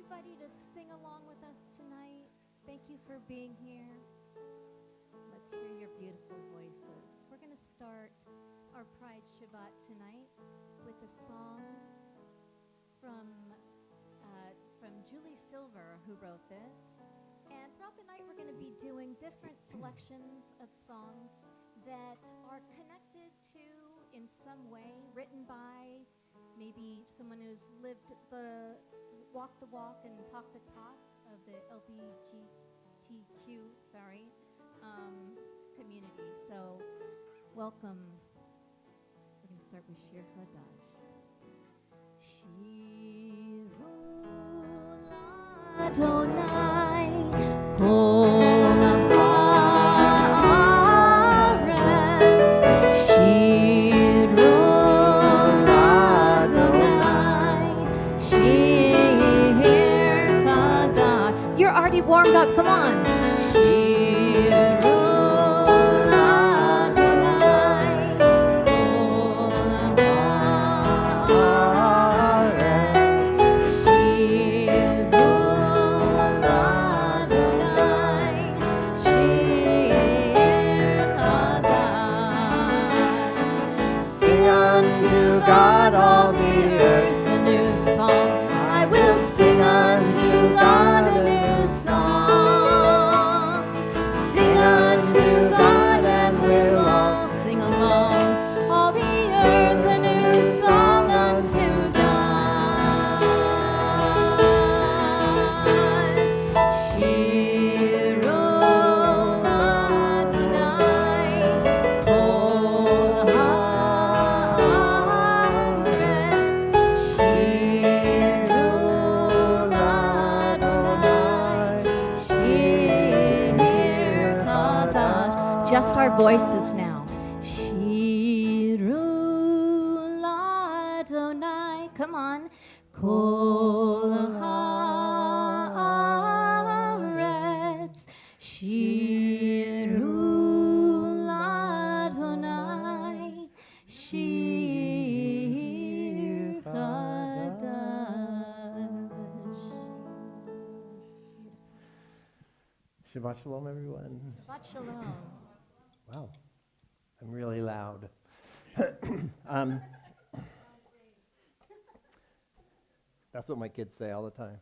everybody to sing along with us tonight. Thank you for being here. Let's hear your beautiful voices. We're going to start our Pride Shabbat tonight with a song from Julie Silver, who wrote this. And throughout the night, we're going to be doing different selections of songs that are connected to, in some way, written by maybe someone who's walked the walk and talked the talk of the LGBTQ, community. So, welcome. We're going to start with Shir Chadash. Shiru Adonai Kol haaretz Shiru Adonai Shir Chadash. You're already warmed up, come on. Shiru Adonai Kol haaretz Shiru Adonai Shir Chadash. Sing unto God all the earth a new song. I will sing unto God a new song. Sing unto God and we'll all sing along. All the earth a new song unto God. Shiru Adonai Kol haaretz Shiru Adonai Shir Chadash. Just our voices now. Shiru Adonai. Come on. Kol haaretz Shiru Adonai Shir Chadash. Shabbat Shalom, everyone. Shabbat Shalom. Wow, I'm really loud. That's what my kids say all the time.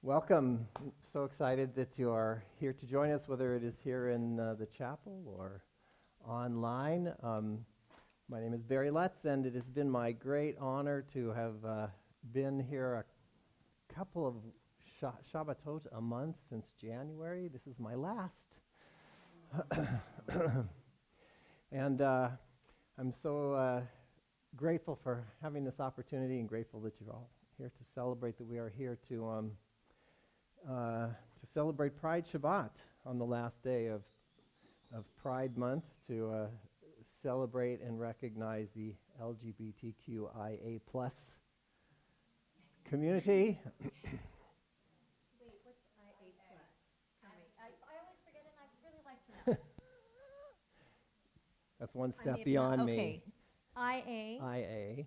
Welcome. I'm so excited that you are here to join us, whether it is here in the chapel or online. My name is Barry Lutz, and it has been my great honor to have been here a couple of Shabbatot a month since January. This is my last. And I'm so grateful for having this opportunity and grateful that you're all here to celebrate, that we are here to celebrate Pride Shabbat on the last day of Pride Month, to celebrate and recognize the LGBTQIA+ community. Wait, what's IA plus? I always forget it, and I'd really like to know. That's one I step may beyond have- me. Okay. IA. IA.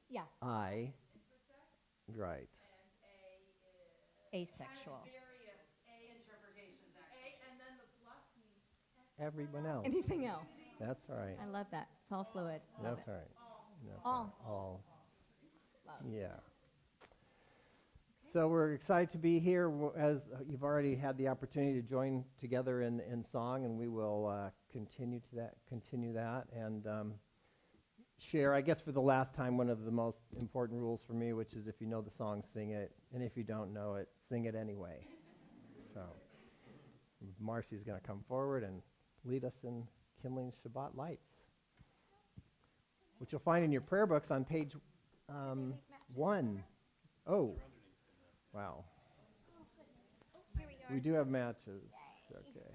Yeah. I. Right. Asexual. Everyone else. Anything else? That's right. I love that. It's all fluid. Love That's it. right. That's All. right. All. Love. Yeah. So we're excited to be here. As you've already had the opportunity to join together in song, and we will continue that, and share, I guess, for the last time, one of the most important rules for me, which is if you know the song, sing it, and if you don't know it, sing it anyway. So Marcy's going to come forward and lead us in kindling Shabbat lights, which you'll find in your prayer books on page 1. Oh, wow. Here we are. We do have matches. Okay.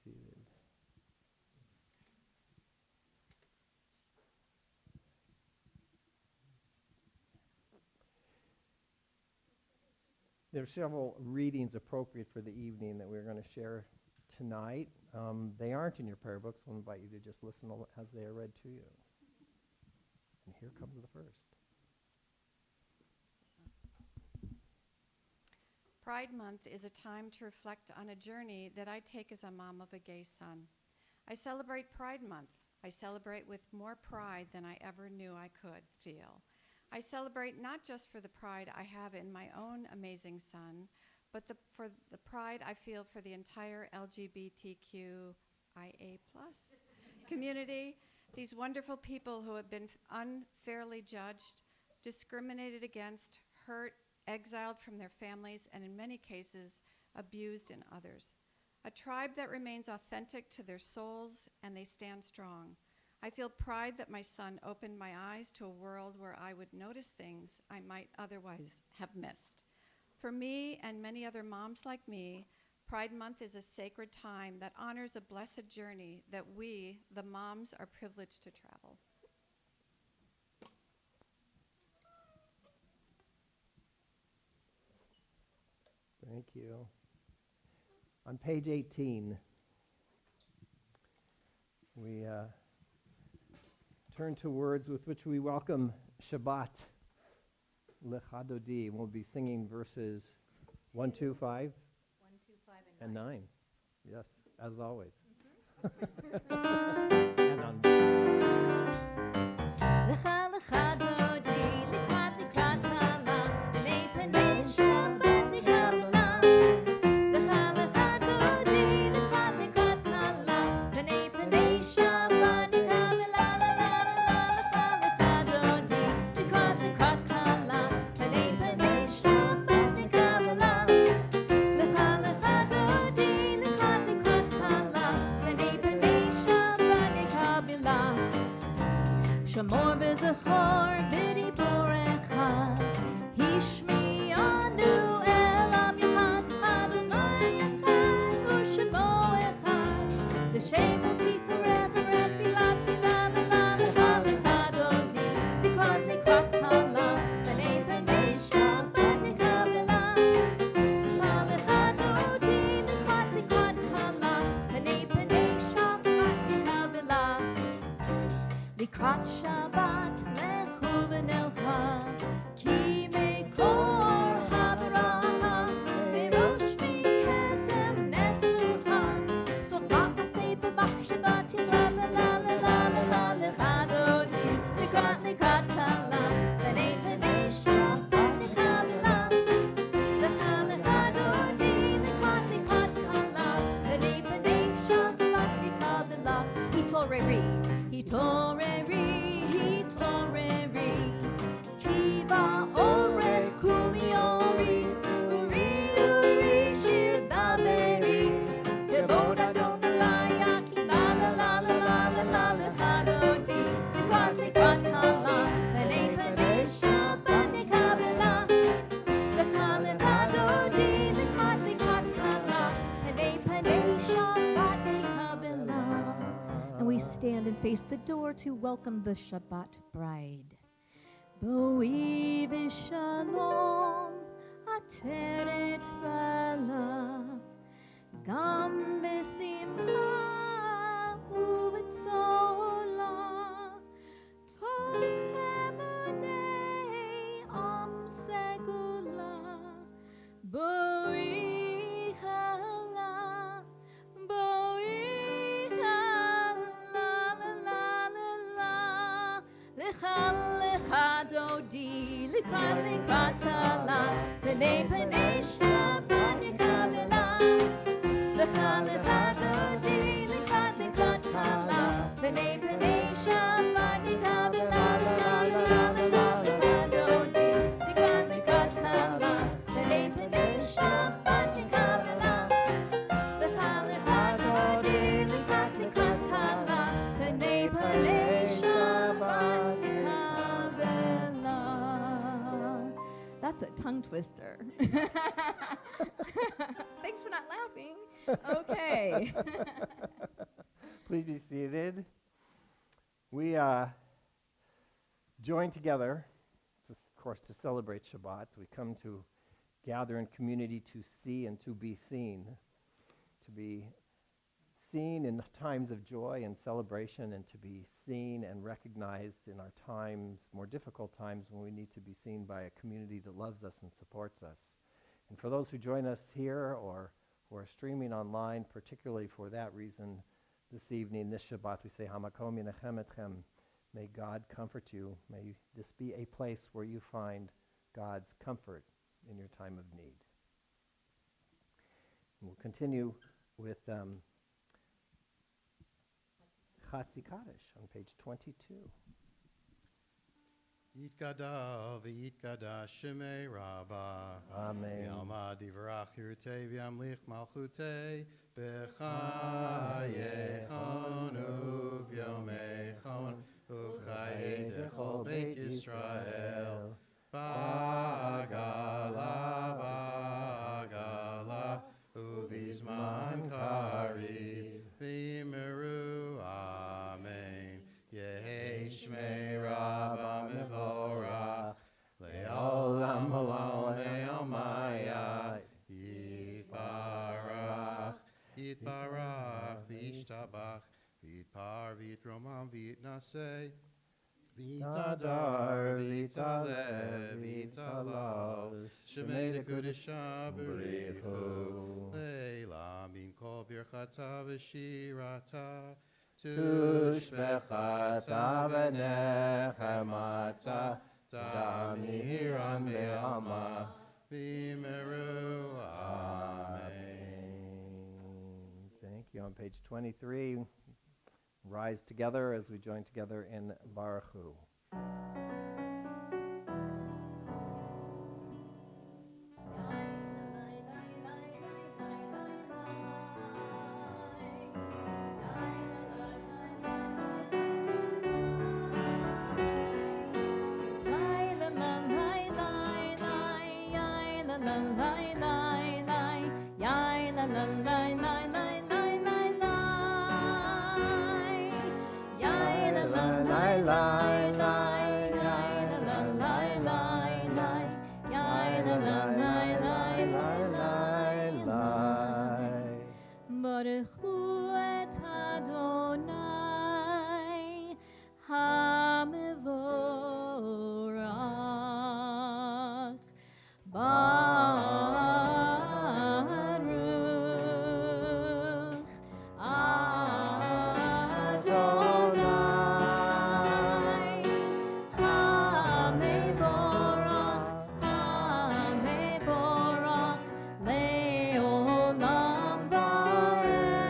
seated. There are several readings appropriate for the evening that we're going to share tonight. They aren't in your prayer books. We'll invite you to just listen as they are read to you. And here comes the first. Pride Month is a time to reflect on a journey that I take as a mom of a gay son. I celebrate Pride Month. I celebrate with more pride than I ever knew I could feel. I celebrate not just for the pride I have in my own amazing son, but for the pride I feel for the entire LGBTQIA+ community, these wonderful people who have been unfairly judged, discriminated against, hurt, exiled from their families, and in many cases, abused in others. A tribe that remains authentic to their souls, and they stand strong. I feel pride that my son opened my eyes to a world where I would notice things I might otherwise have missed. For me and many other moms like me, Pride Month is a sacred time that honors a blessed journey that we, the moms, are privileged to travel. Thank you. On page 18, we turn to words with which we welcome Shabbat, Lecha Dodi. We'll be singing verses 1, 2, 5, 1, 2, 5, and 9. Yes, as always. Mm-hmm. And on Lecha lecha dodi, likrat likrat kala, b'nei panei Shabbat nikabla. Lecha lecha dodi, likrat likrat kala, b'nei panei Shabbat nikabla. La la la la. Lecha lecha dodi, likrat likrat kala, b'nei panei Shabbat nikabla. Lecha lecha dodi, likrat likrat kala, b'nei panei Shabbat nikabla. Shamor v'zachor b'dibur echad, Hishmi'anu elam yachad, Adonai echad u'shemo echad. The shem will be forever at Bilati la la la lecha lecha dodi, likrat likrat kala, b'nei panei Shabbat nikabla. Lecha lecha dodi, likrat likrat kala, b'nei panei Shabbat nikabla. Likrat Shabbat lechu v'nelcha, ki mekor haberacha, v'rosh mikedem nesucha. Sofa aseh b'machshava tila la la la la lecha lecha dodi, likrat likrat kala, b'nei panei Shabbat nikabla. Lecha lecha dodi, likrat likrat kala, b'nei panei Shabbat nikabla. Hitoreri, hitoreri, hitoreri, kiva orech kumiori, uri uri shir daveri, kevod Adonai yaki la la la la la lecha lecha dodi, likrat likrat kala, b'nei panei Shabbat nikabla. Lecha lecha dodi, likrat likrat kala, b'nei panei Shabbat nikabla. And we stand and face the door to welcome the Shabbat bride. Boi v'shalom, ateret bala, gam b'simcha u'v'tzola, tov emunei am segula, boi chala, boi chala, la la la la, lecha lecha dodi, likrat likrat kala, b'nei panei Shabbat nikabla. Lecha lecha dodi, likrat likrat kala, b'nei panei Shabbat nikabla. La la la la, lecha lecha dodi, likrat likrat kala, b'nei panei Shabbat nikabla. Lecha lecha dodi, likrat likrat kala, b'nei panei Shabbat nikabla. That's a tongue twister. Thanks for not laughing. Okay. Please be seated. We join together, of course, to celebrate Shabbat. We come to gather in community to see and to be seen in times of joy and celebration, and to be seen and recognized in our times, more difficult times, when we need to be seen by a community that loves us and supports us. And for those who join us here or who are streaming online, particularly for that reason, this evening, this Shabbat, we say, Hamakom Yinechem Etchem. May God comfort you. May this be a place where you find God's comfort in your time of need. And we'll continue with Chatzi Kaddish on page 22. Yitkadav v'yitkadash shemei Rabbah. Amen. Yalma divrach yirtei v'yamlich malchutei b'chayechon uv'yomechon uv'chayei dechol beit Yisrael b'agala uv'izman karib v'yimeru amen. Yehi shmei Rabbah mevorach le'olam olam me'omaya yitbarach yitbarach v'yishtabach v'yitpar v'yitromam v'yitnaseh v'yitadar v'yitaleh v'yitalal shemei dekudesha b'richu le'elam bin kol birchata v'shirata Tushbechata v'nechemata Damiran be'alma v'meru amen. Thank you. On page 23, rise together as we join together in Baruch Hu. Baruch Hu et Adonai HaMevorach Baruch Adonai HaMevorach HaMevorach Le'olam Varech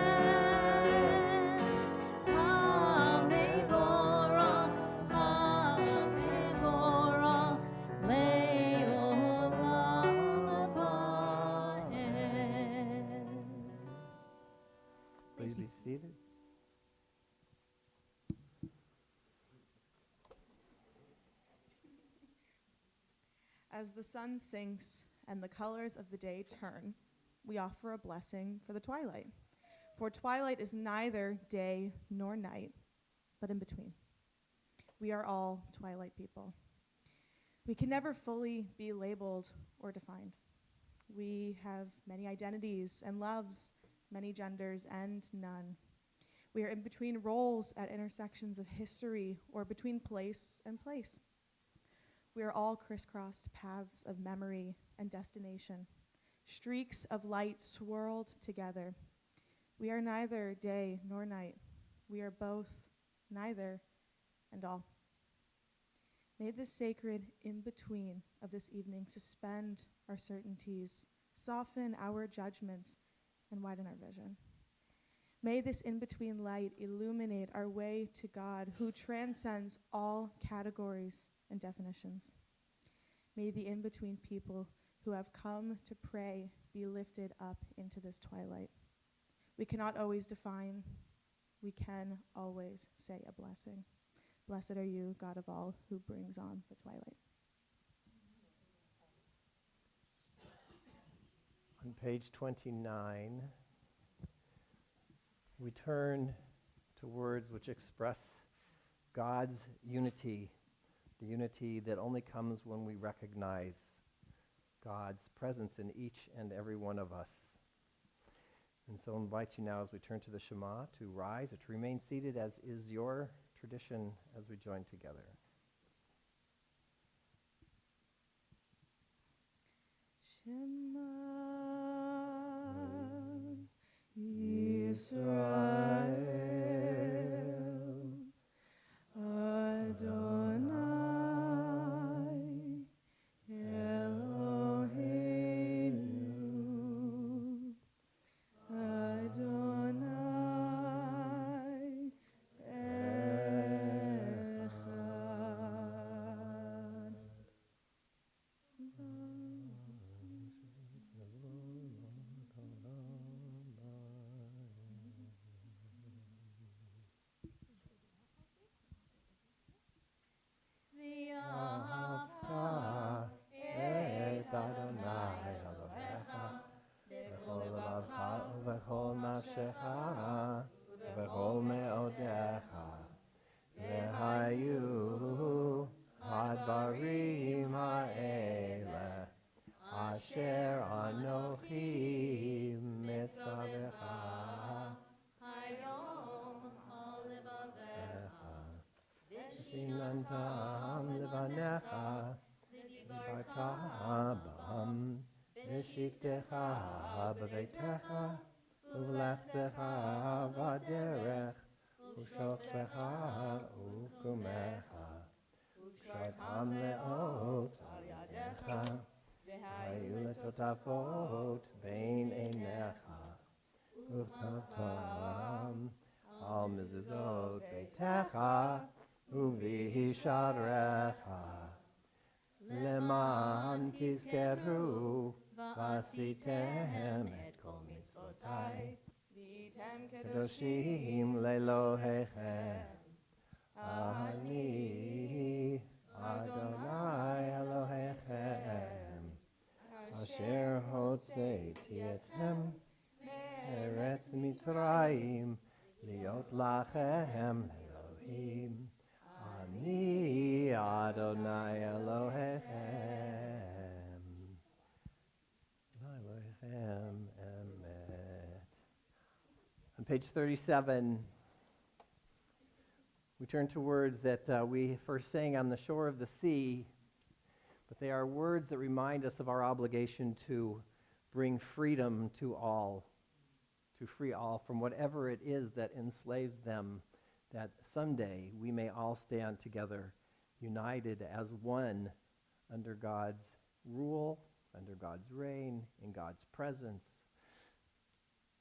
HaMevorach HaMevorach Le'olam Varech. Please be seated. As the sun sinks and the colors of the day turn, we offer a blessing for the twilight. For twilight is neither day nor night, but in between. We are all twilight people. We can never fully be labeled or defined. We have many identities and loves, many genders and none. We are in between roles at intersections of history or between place and place. We are all crisscrossed paths of memory and destination, streaks of light swirled together. We are neither day nor night. We are both, neither, and all. May the sacred in-between of this evening suspend our certainties, soften our judgments, and widen our vision. May this in-between light illuminate our way to God, who transcends all categories and definitions. May the in-between people who have come to pray be lifted up into this twilight. We cannot always define. We can always say a blessing. Blessed are you, God of all, who brings on the twilight. On page 29, we turn to words which express God's unity, the unity that only comes when we recognize God's presence in each and every one of us. And so I invite you now as we turn to the Shema to rise or to remain seated as is your tradition as we join together. Shema Yisrael Adonai Eloheinu Adonai Echad. ובכל נפשך ובכל מאודיך והיו הדברים האלה אשר אנוכי מצווך היום על לבביך ושיננתם לבניך ודיברת בם בשבתך בביתך ובלכתך בדרך ושוכבך וקומך ושרתם לאות על ידיך והיו לטוטפות בין עיניך וכתבתם על מזוזות ביתך ובשעריך למען תזכרו ועשיתם את כל מצוותיי והייתם קדושים לאלוהיכם. אני אדוני אלוהיכם אשר הוצאתי אתכם מארץ מצרים להיות לכם אלוהים. אני אדוני אלוהיכם. Elohim Emet. On page 37, we turn to words that we first sang on the shore of the sea, but they are words that remind us of our obligation to bring freedom to all, to free all from whatever it is that enslaves them, that someday we may all stand together, united as one under God's rule, under God's reign, in God's presence,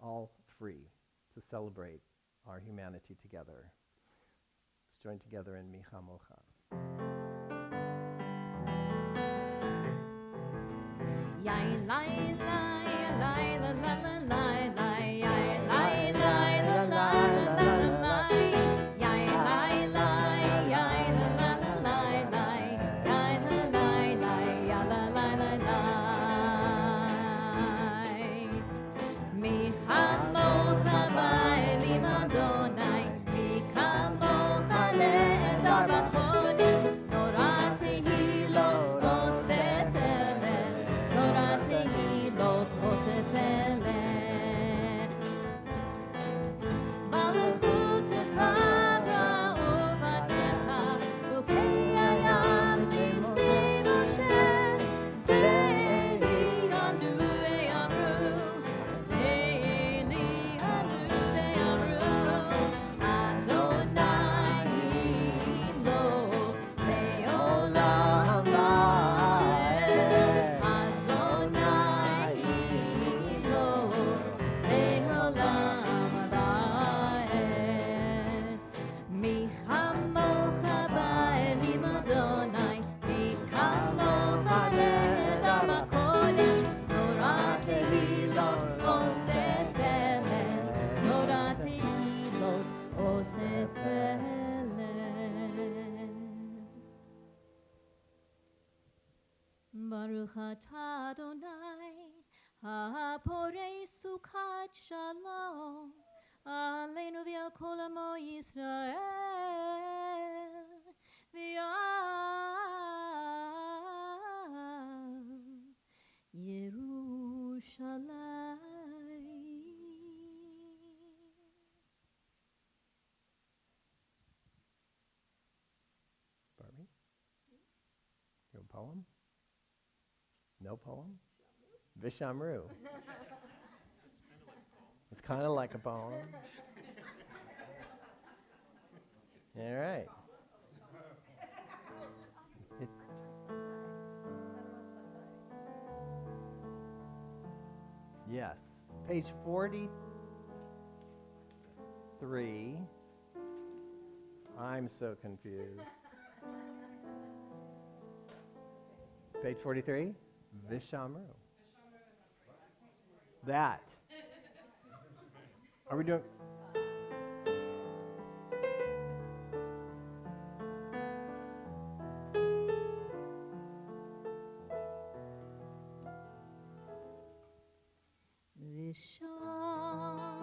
all free to celebrate our humanity together. Let's join together in Mi Chamocha. Yai lai lai lai la la la lai lai yai lai lai la la la la lai yai lai lai yai la la la lai lai yai la lai lai ya la lai lai lai mi chamocha ba'elim Adonai mi chamocha le'ezar b'chodesh Torah tehilot osef elet Torah tehilot osef elet Malchut hara uvadecha Ukei hayam livnei Moshe Ze'eli anu ve'amru Ze'eli anu ve'amru Adonai lo le'olam va'ed Adonai lo le'olam va'ed Mi chamocha ba'elim Adonai Mi chamocha le'edar b'kodesh Torah tehilot osef elet Torah tehilot osef elet Baruch atah Adonai, ha'porei sukat shalom, Aleinu v'al kol amo Yisrael v'al Yerushalayim. Barbie? Your poem? No poem? Vishamru. It's kind of like a poem. All right. It- yes. Page 43. I'm so confused. Page 43? Vishamru. That. Are we doing?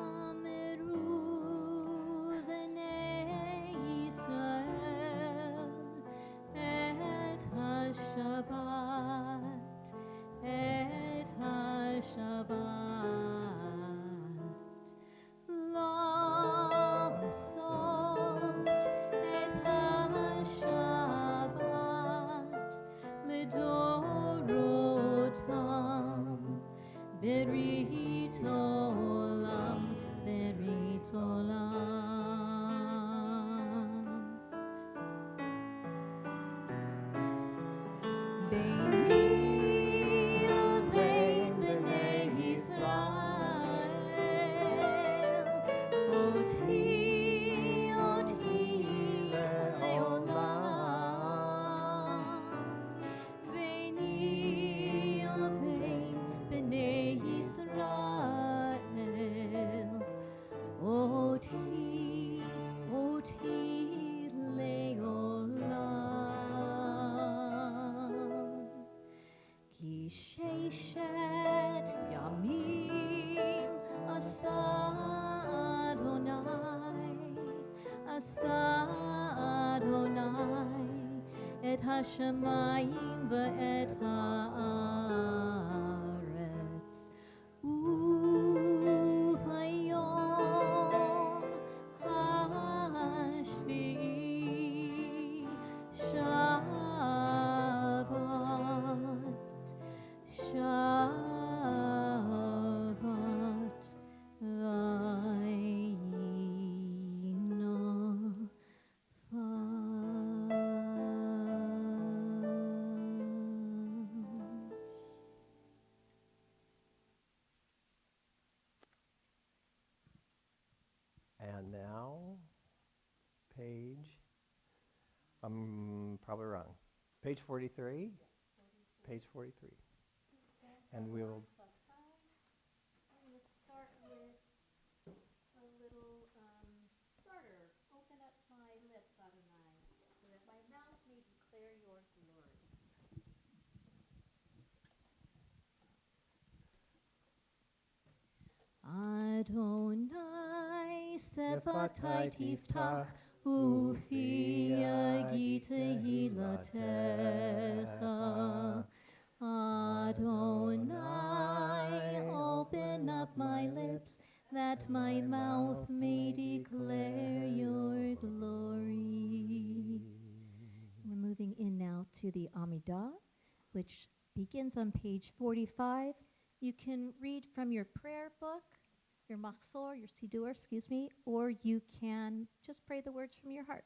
Vishameru v'nei Yisrael et ha-Shabbat, et ha-Shabbat. La'asot et ha-Shabbat lidorotam. Berit olam, berit olam. Beini uvein bnei Yisrael, oti leolam. Beini uvein bnei Yisrael, oti leolam. Ki sheishet yamim asa Adonai et hashamayim ve'et haaretz. Uvayom hashvi'i Shavat vayino. And now, I'm probably wrong. Page 43? Page 43. And we will, I'm going to start with a little starter. Open up my lips, Adonai, so that my mouth may declare your glory. Adonai sefatai tiftach ufi yagite hilatecha. Adonai, open up my lips, that my mouth may declare your glory. We're moving in now to the Amidah, which begins on page 45. You can read from your prayer book, your Machzor, your Siddur, or you can just pray the words from your heart.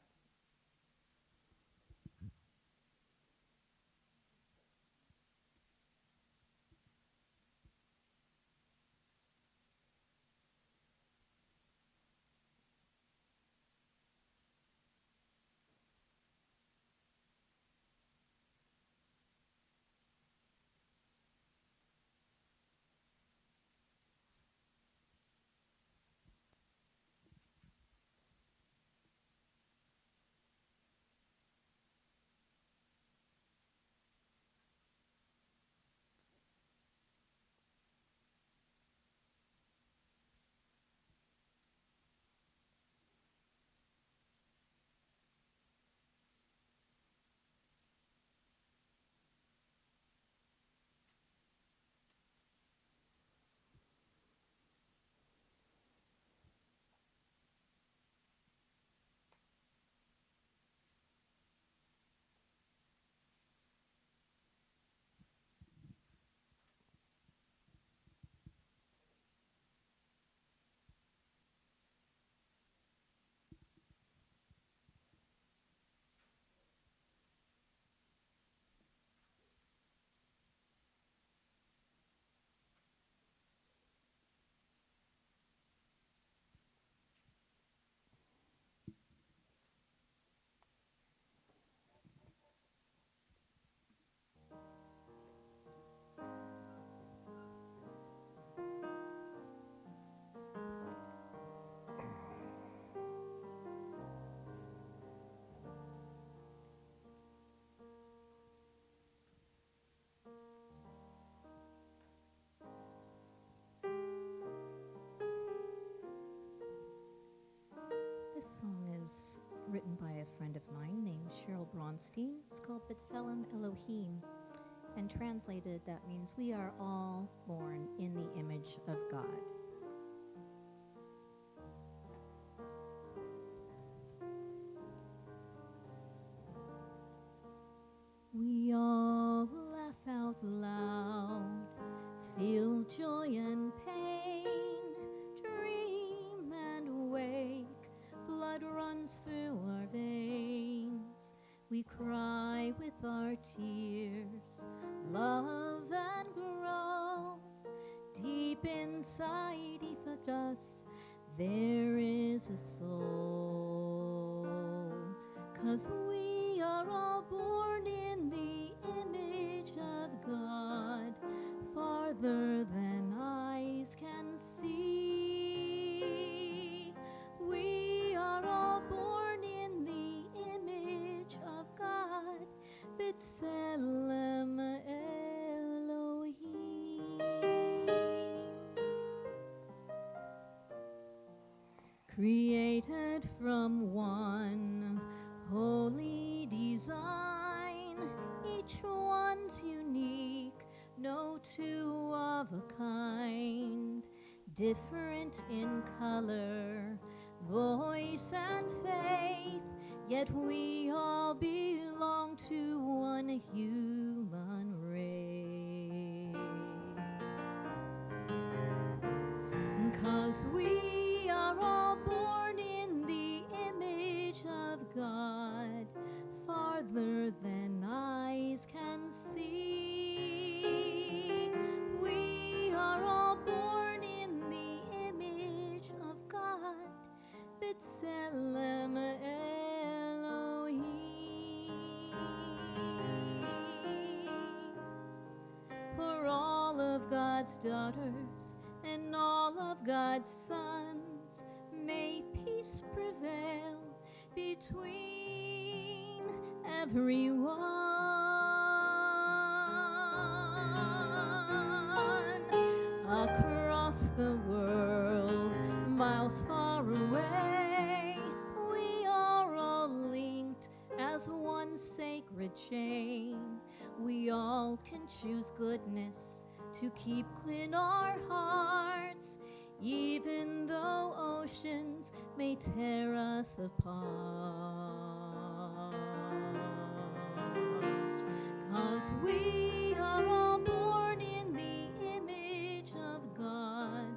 This song is written by a friend of mine named Cheryl Bronstein. It's called B'Tselem Elohim, and translated that means we are all born in the image of God. We all laugh out loud, feel joy and pain, dream and wake, blood runs through our veins. We cry with our tears, love and grow. Deep inside each of us, there is a soul. 'Cause we are all born in the image of God, farther than eyes can see. We are all born in the image of God, B'Tselem Elohim. Created from one holy design, each one's unique, no two of a kind, different in color, voice and faith, yet we all belong to one human race. 'Cause we are all born in the image of God, farther than eyes can see. We are all born in the image of God, B'Tselem Elohim. For all of God's daughters and all of God's sons, may peace prevail between everyone. Across the world, miles far away, we are all linked as one sacred chain. We all can choose goodness to keep in our hearts, even though oceans may tear us apart. 'Cause we are all born in the image of God,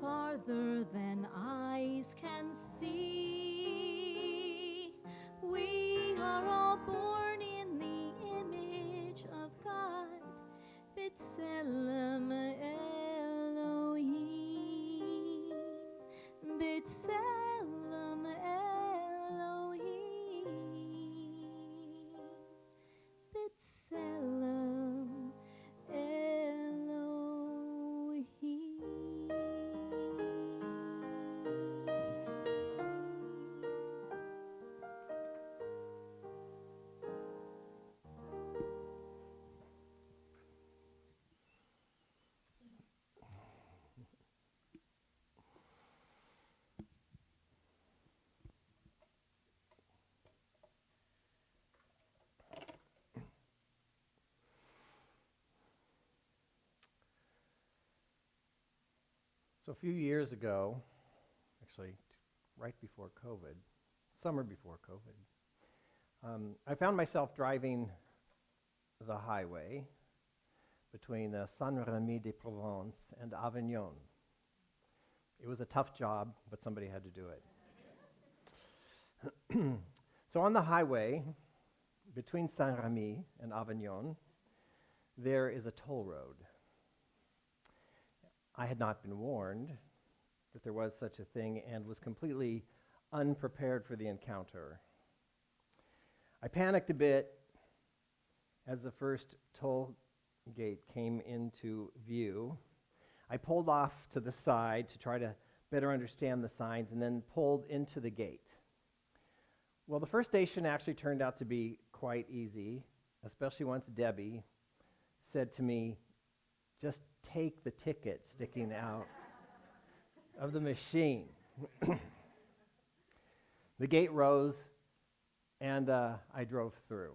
farther than eyes can see. We are all born in the image of God, B'Tselem Elohim, B'Tselem Elohim, B'Tselem So a few years ago, actually right before COVID, summer before COVID, I found myself driving the highway between Saint-Rémy-de-Provence and Avignon. It was a tough job, but somebody had to do it. So on the highway between Saint-Rémy and Avignon, there is a toll road. I had not been warned that there was such a thing and was completely unprepared for the encounter. I panicked a bit as the first toll gate came into view. I pulled off to the side to try to better understand the signs and then pulled into the gate. Well, the first station actually turned out to be quite easy, especially once Debbie said to me, "Just take the ticket sticking out of the machine." The gate rose, and I drove through.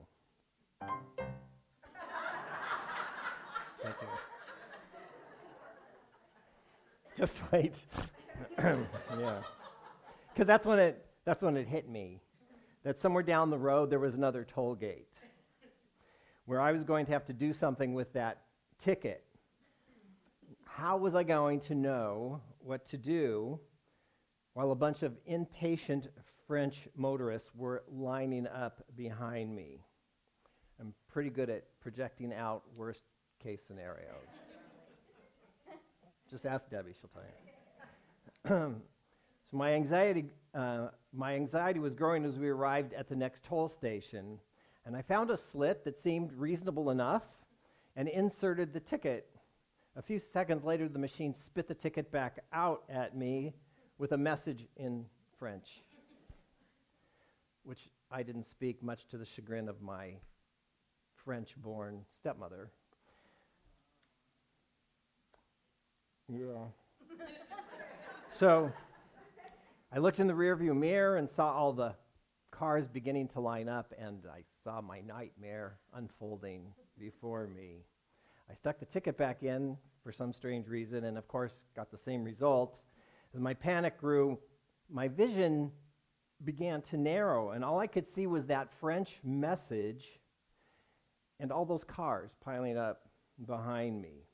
Thank you. Just wait. Yeah. Because that's when it hit me, that somewhere down the road there was another toll gate where I was going to have to do something with that ticket. How was I going to know what to do while a bunch of impatient French motorists were lining up behind me? I'm pretty good at projecting out worst case scenarios. Just ask Debbie, she'll tell you. So my anxiety was growing as we arrived at the next toll station, and I found a slit that seemed reasonable enough and inserted the ticket. A few seconds later, the machine spit the ticket back out at me with a message in French, which I didn't speak, much to the chagrin of my French-born stepmother. Yeah. So I looked in the rearview mirror and saw all the cars beginning to line up, and I saw my nightmare unfolding before me. I stuck the ticket back in for some strange reason, and of course got the same result. As my panic grew, my vision began to narrow, and all I could see was that French message and all those cars piling up behind me.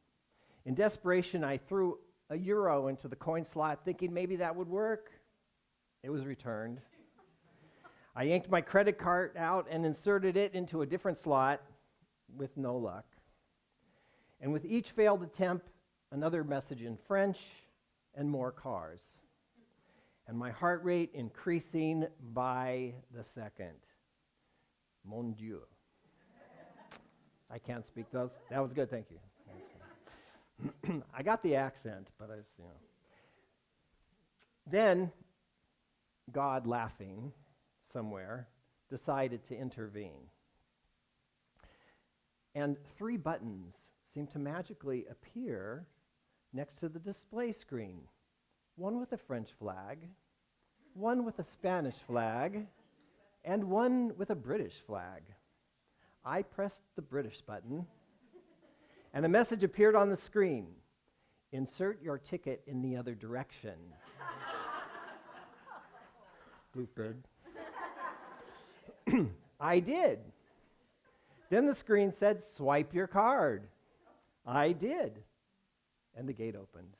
In desperation, I threw €1 into the coin slot, thinking maybe that would work. It was returned. I yanked my credit card out and inserted it into a different slot with no luck. And with each failed attempt, another message in French and more cars. And my heart rate increasing by the second. Mon Dieu. I can't speak those. That was good, thank you. I got the accent, but Then, God, laughing somewhere, decided to intervene. And 3 buttons seemed to magically appear next to the display screen. One with a French flag, one with a Spanish flag, and one with a British flag. I pressed the British button, and a message appeared on the screen. Insert your ticket in the other direction. Stupid. I did. Then the screen said, swipe your card. I did. And the gate opened.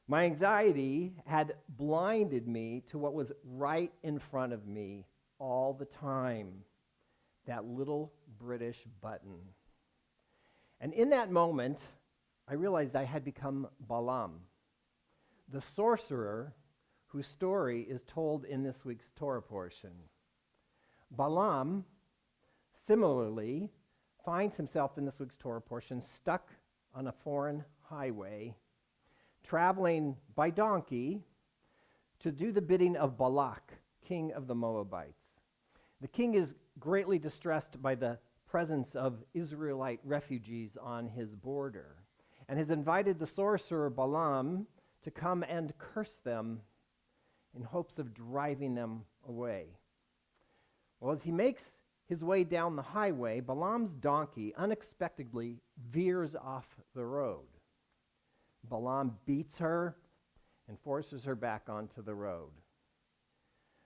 My anxiety had blinded me to what was right in front of me all the time. That little British button. And in that moment, I realized I had become Balaam, the sorcerer whose story is told in this week's Torah portion. Balaam, similarly, finds himself in this week's Torah portion stuck on a foreign highway, traveling by donkey to do the bidding of Balak, king of the Moabites. The king is greatly distressed by the presence of Israelite refugees on his border, and has invited the sorcerer Balaam to come and curse them in hopes of driving them away. Well, as he makes his way down the highway, Balaam's donkey unexpectedly veers off the road. Balaam beats her and forces her back onto the road.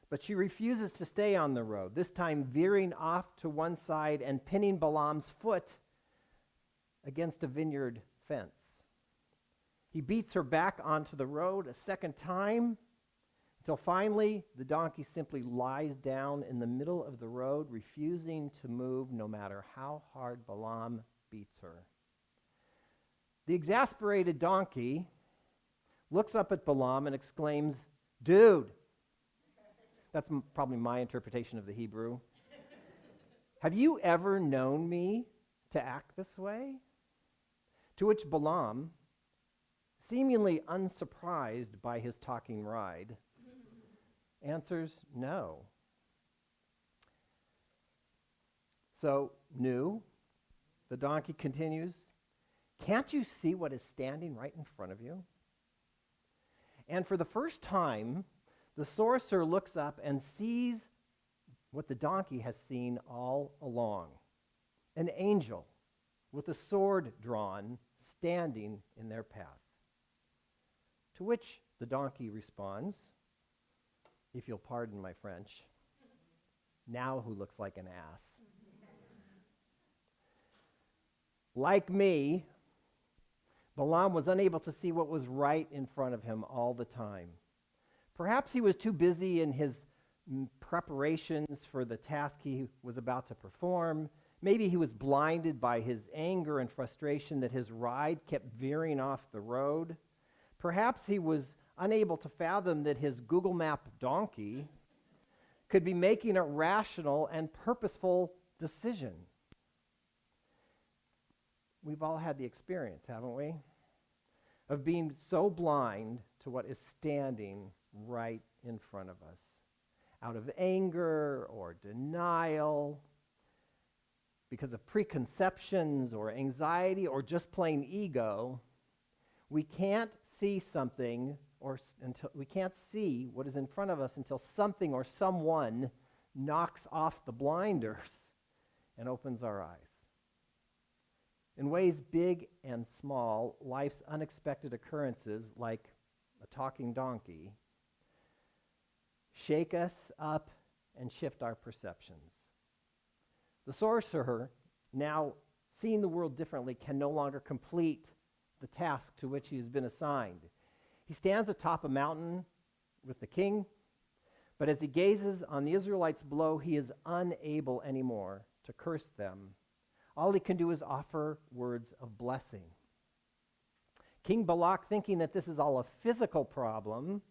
But she refuses to stay on the road, this time veering off to one side and pinning Balaam's foot against a vineyard fence. He beats her back onto the road a second time, until finally the donkey simply lies down in the middle of the road, refusing to move no matter how hard Balaam beats her. The exasperated donkey looks up at Balaam and exclaims, "Dude," that's probably my interpretation of the Hebrew, "have you ever known me to act this way?" To which Balaam, seemingly unsurprised by his talking ride, answers no. So, the donkey continues, "Can't you see what is standing right in front of you?" And for the first time, The sorcerer looks up and sees what the donkey has seen all along: an angel with a sword drawn standing in their path. To which the donkey responds, if you'll pardon my French, "Now who looks like an ass?" Like me, Balaam was unable to see what was right in front of him all the time. Perhaps he was too busy in his preparations for the task he was about to perform. Maybe he was blinded by his anger and frustration that his ride kept veering off the road. Perhaps he was unable to fathom that his Google Map donkey could be making a rational and purposeful decision. We've all had the experience, haven't we? Of being so blind to what is standing right in front of us. Out of anger or denial, because of preconceptions or anxiety or just plain ego, we can't see something until we can't see what is in front of us until something or someone knocks off the blinders and opens our eyes. In ways big and small, life's unexpected occurrences, like a talking donkey, shake us up and shift our perceptions. The sorcerer, now seeing the world differently, can no longer complete the task to which he has been assigned. He stands atop a mountain with the king, but as he gazes on the Israelites below, he is unable anymore to curse them. All he can do is offer words of blessing. King Balak, thinking that this is all a physical problem,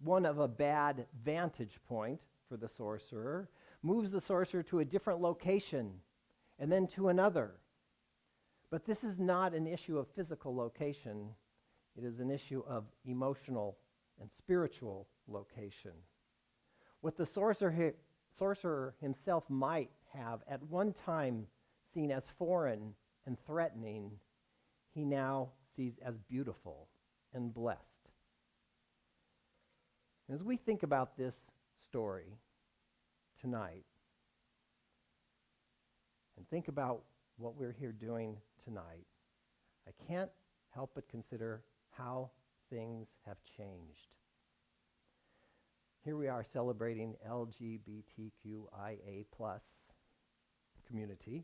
one of a bad vantage point for the sorcerer, moves the sorcerer to a different location and then to another. But this is not an issue of physical location. It is an issue of emotional and spiritual location. What the sorcerer himself might have at one time seen as foreign and threatening, he now sees as beautiful and blessed. As we think about this story tonight, and think about what we're here doing tonight, I can't help but consider how things have changed. Here we are celebrating LGBTQIA+ community.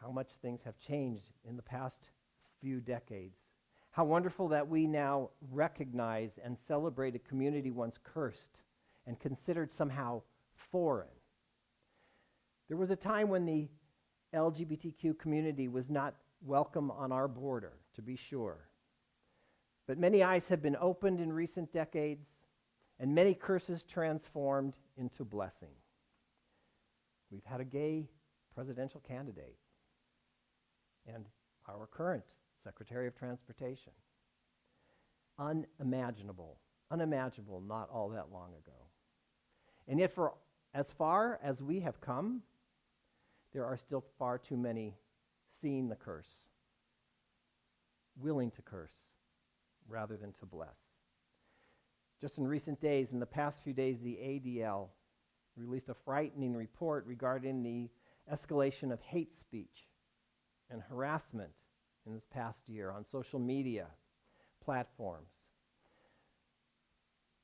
How much things have changed in the past few decades. How wonderful that we now recognize and celebrate a community once cursed and considered somehow foreign. There was a time when the LGBTQ community was not welcome on our border, to be sure. But many eyes have been opened in recent decades, and many curses transformed into blessing. We've had a gay presidential candidate, and our current Secretary of Transportation. Unimaginable not all that long ago. And yet, for as far as we have come, there are still far too many seeing the curse, willing to curse rather than to bless. Just in recent days, in the past few days, the ADL released a frightening report regarding the escalation of hate speech and harassment in this past year on social media platforms.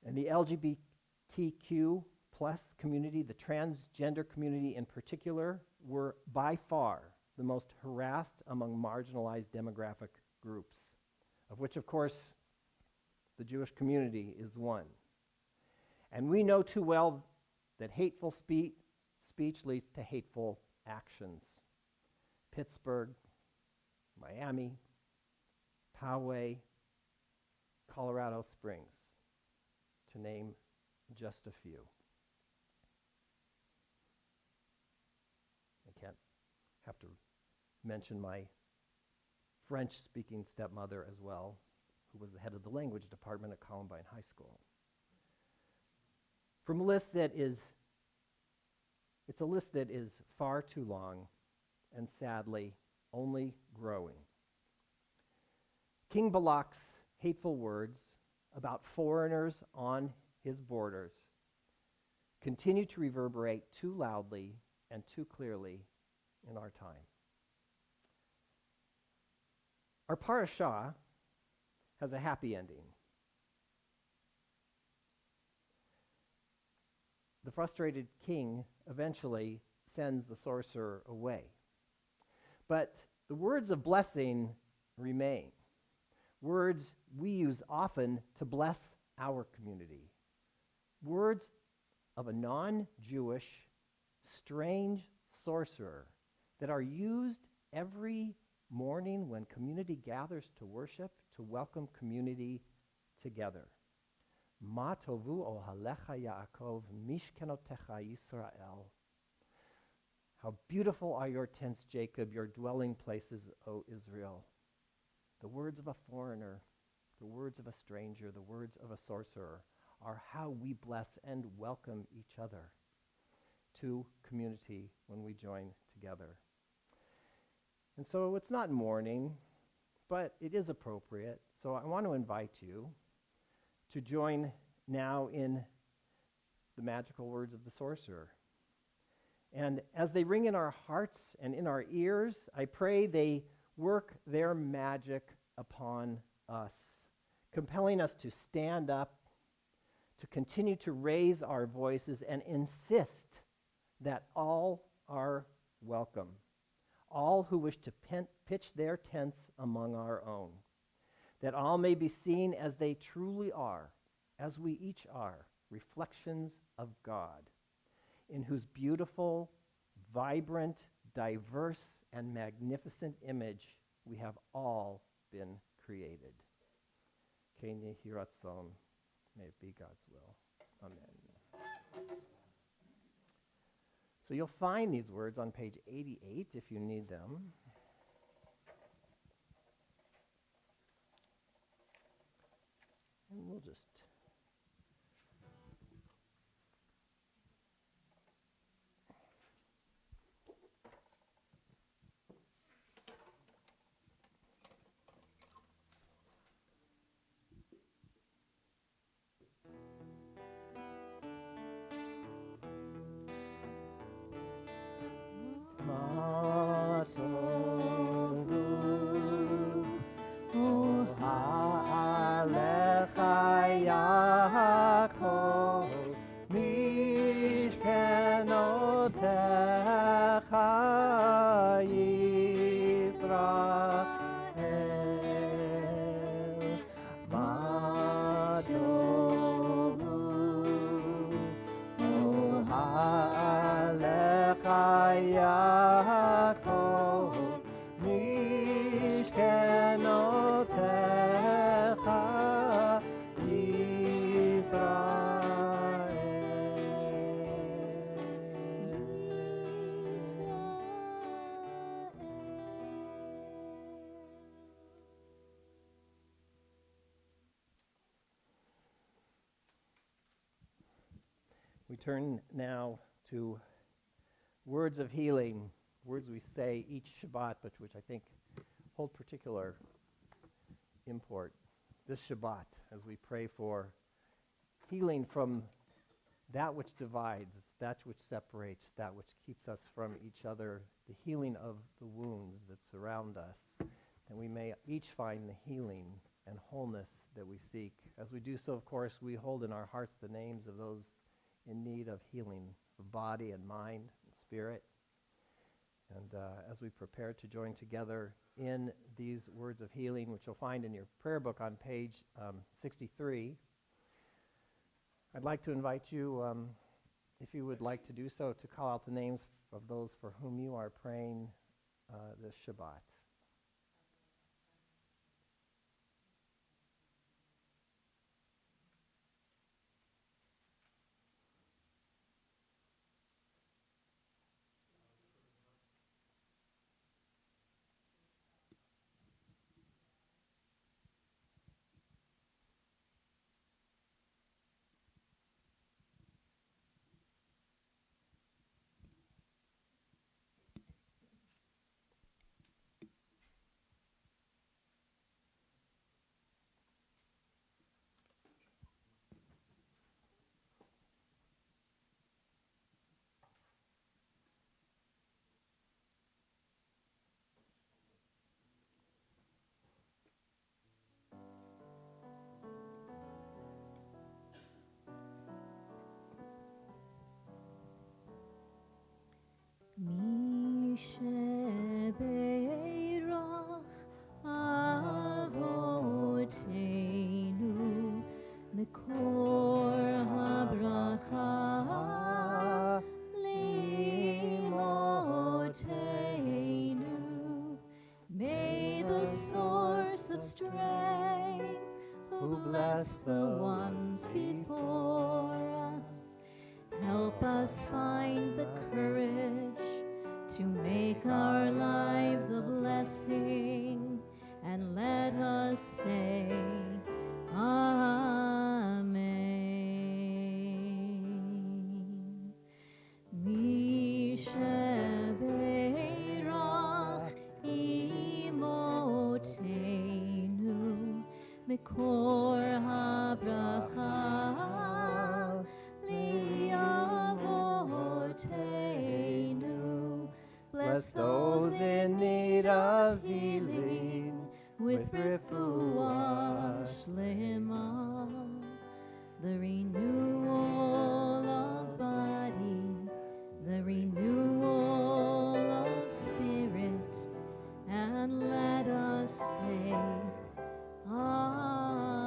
And the LGBTQ plus community, the transgender community in particular, were by far the most harassed among marginalized demographic groups, of which, of course, the Jewish community is one. And we know too well that hateful speech leads to hateful actions. Pittsburgh, Miami, Poway, Colorado Springs, to name just a few. I can't have to mention my French-speaking stepmother as well, who was the head of the language department at Columbine High School. From a list that is, it's a list that is far too long and sadly only growing. King Balak's hateful words about foreigners on his borders continue to reverberate too loudly and too clearly in our time. Our parashah has a happy ending. The frustrated king eventually sends the sorcerer away. But the words of blessing remain. Words we use often to bless our community. Words of a non-Jewish, strange sorcerer that are used every morning when community gathers to worship, to welcome community together. Ma tovu ohalecha Yaakov, mishkenotecha Yisrael. How beautiful are your tents, Jacob, your dwelling places, O Israel. The words of a foreigner, the words of a stranger, the words of a sorcerer are how we bless and welcome each other to community when we join together. And so it's not mourning, but it is appropriate. So I want to invite you to join now in the magical words of the sorcerer. And as they ring in our hearts and in our ears, I pray they work their magic upon us, compelling us to stand up, to continue to raise our voices and insist that all are welcome, all who wish to pitch their tents among our own, that all may be seen as they truly are, as we each are, reflections of God, in whose beautiful, vibrant, diverse, and magnificent image we have all been created. Ken Yehi Ratzon. May it be God's will. Amen. So you'll find these words on page 88 if you need them. And we'll just we turn now to words of healing, words we say each Shabbat, but which I think hold particular import. This Shabbat, as we pray for healing from that which divides, that which separates, that which keeps us from each other, the healing of the wounds that surround us, and we may each find the healing and wholeness that we seek. As we do so, of course, we hold in our hearts the names of those in need of healing of body and mind and spirit. And as we prepare to join together in these words of healing, which you'll find in your prayer book on page 63, I'd like to invite you, if you would like to do so, to call out the names of those for whom you are praying this Shabbat. who bless the ones before us. Help us find the courage to make our lives a blessing, and let us say, Amen. Mi shebeirach imotenu mikor habracha liavotenu. Bless those in need of healing with refuah shlema, the renewal of body, the renewal of spirit, and let us say, Amen.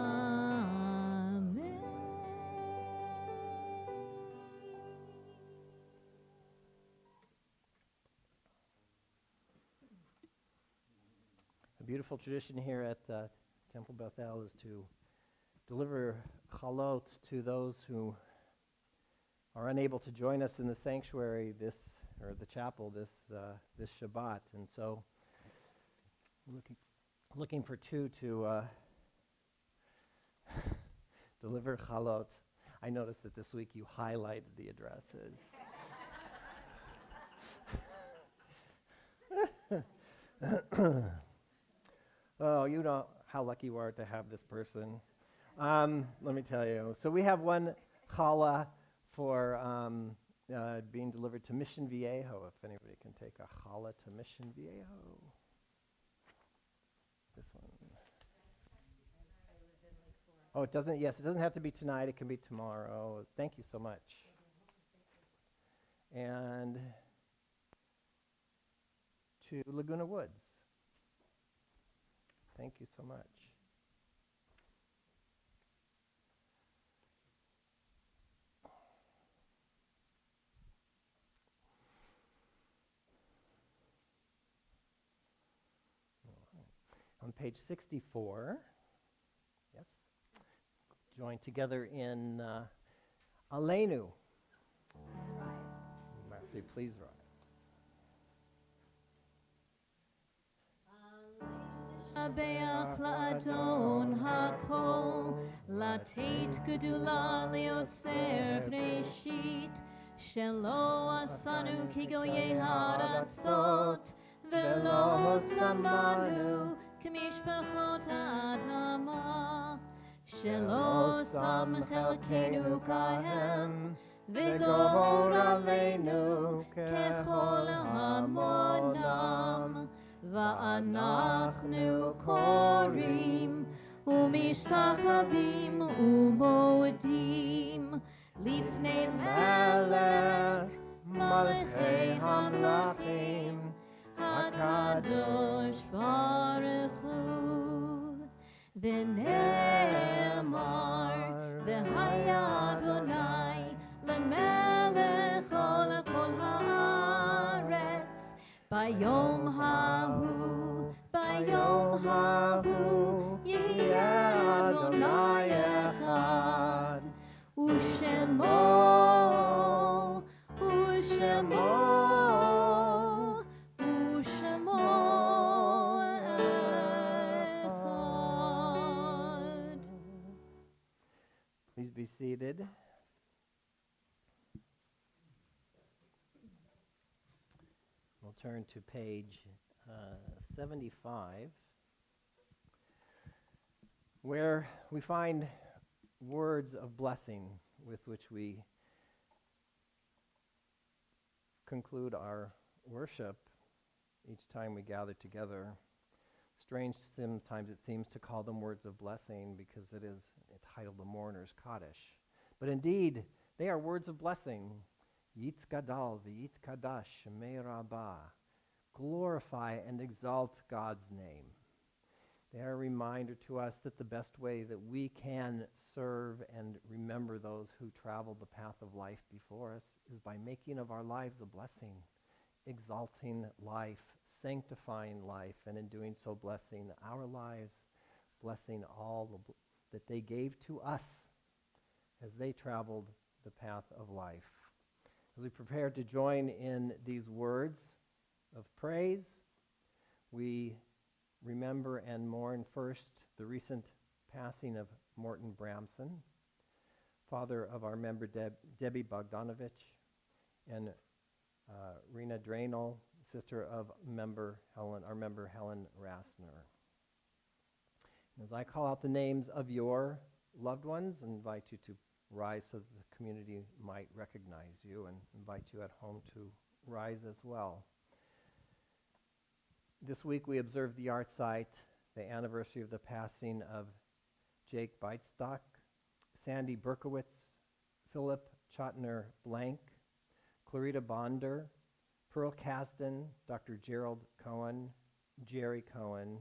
A beautiful tradition here at Temple Bethel is to deliver chalot to those who are unable to join us in the sanctuary or the chapel this Shabbat. And so, looking for two to deliver chalot. I noticed that this week you highlighted the addresses. Oh, you know how lucky you are to have this person. Let me tell you. So we have one challah for being delivered to Mission Viejo. If anybody can take a challah to Mission Viejo. This one. Oh, it doesn't. Yes, it doesn't have to be tonight. It can be tomorrow. Thank you so much. And to Laguna Woods. Thank you so much. On page 64, yes, join together in Aleinu. Marcy, please rise. Beach la'adon hakol, lateit gedula liotzer reshit, shelo asanu kigoye haratzot, velo samanu k'mishpachot ha'adama, shelo sam chelkenu kahem, v'gor aleinu kechol hamonam. ואנחנו קוראים ומשתחווים ומודים לפני מלך מלכי המלכים הקדוש ברוך הוא. ונאמר והיה אדוני למלך על כל הארץ ביום ביום ההוא יהיה אדוני אחד, ושמו אחד. Please be seated. We'll turn to page 75, where we find words of blessing with which we conclude our worship each time we gather together. Strange sometimes it seems to call them words of blessing because it's titled the Mourner's Kaddish. But indeed, they are words of blessing. Yitz Gadal v'Yitz Kadash Shemei Rabbah. Glorify and exalt God's name. They are a reminder to us that the best way that we can serve and remember those who traveled the path of life before us is by making of our lives a blessing, exalting life, sanctifying life, and in doing so blessing our lives, blessing all that they gave to us as they traveled the path of life. As we prepare to join in these words of praise, we remember and mourn first the recent passing of Morton Bramson, father of our member Debbie Bogdanovich, and Rena Drainel, sister of our member Helen Rassner. And as I call out the names of your loved ones, I invite you to rise so that the community might recognize you, and invite you at home to rise as well. This week we observe the art site, the anniversary of the passing of Jake Beitstock, Sandy Berkowitz, Philip Chotner Blank, Clarita Bonder, Pearl Kasdan, Dr. Gerald Cohen, Jerry Cohen,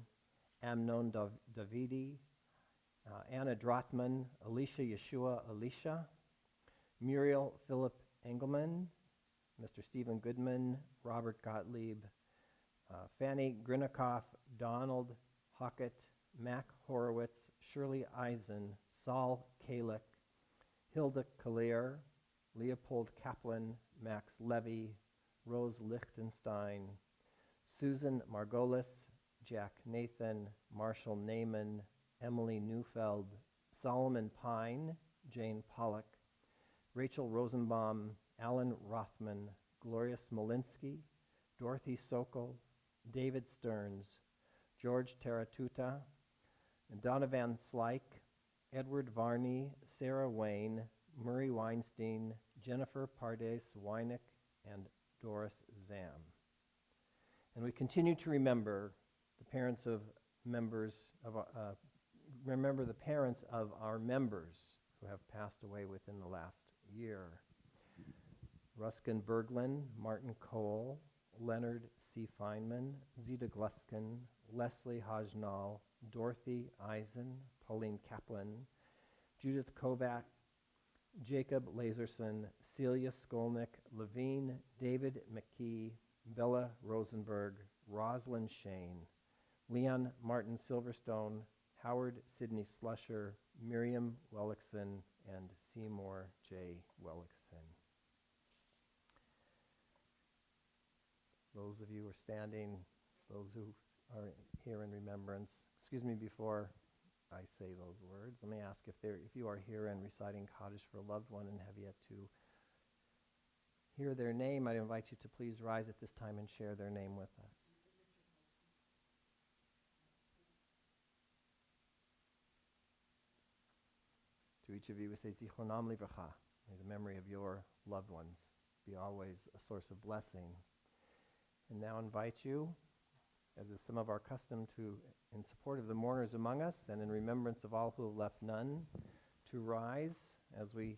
Amnon Davidi, Anna Drotman, Alicia Yeshua Alicia, Muriel Philip Engelman, Mr. Stephen Goodman, Robert Gottlieb, Fanny Grinikoff, Donald Hockett, Mac Horowitz, Shirley Eisen, Saul Kalick, Hilda Kalir, Leopold Kaplan, Max Levy, Rose Lichtenstein, Susan Margolis, Jack Nathan, Marshall Naiman, Emily Neufeld, Solomon Pine, Jane Pollock, Rachel Rosenbaum, Alan Rothman, Gloria Smolinski, Dorothy Sokol, David Stearns, George Teratuta, Donovan Slyke, Edward Varney, Sarah Wayne, Murray Weinstein, Jennifer Pardes Weineck, and Doris Zam. And we continue to remember the parents of members of our members who have passed away within the last year. Ruskin Berglund, Martin Cole, Leonard C. Feynman, Zita Gluskin, Leslie Hajnal, Dorothy Eisen, Pauline Kaplan, Judith Kovac, Jacob Laserson, Celia Skolnick, Levine, David McKee, Bella Rosenberg, Rosalind Shane, Leon Martin Silverstone, Howard Sidney Slusher, Miriam Wellickson, and Seymour J. Wellickson. Those of you who are standing, those who are here in remembrance, excuse me before I say those words. Let me ask if you are here and reciting Kaddish for a loved one and have yet to hear their name, I invite you to please rise at this time and share their name with us. To each of you, we say, Zichronam Livracha. May the memory of your loved ones be always a source of blessing. And now invite you, as is some of our custom, to, in support of the mourners among us and in remembrance of all who have left none, to rise as we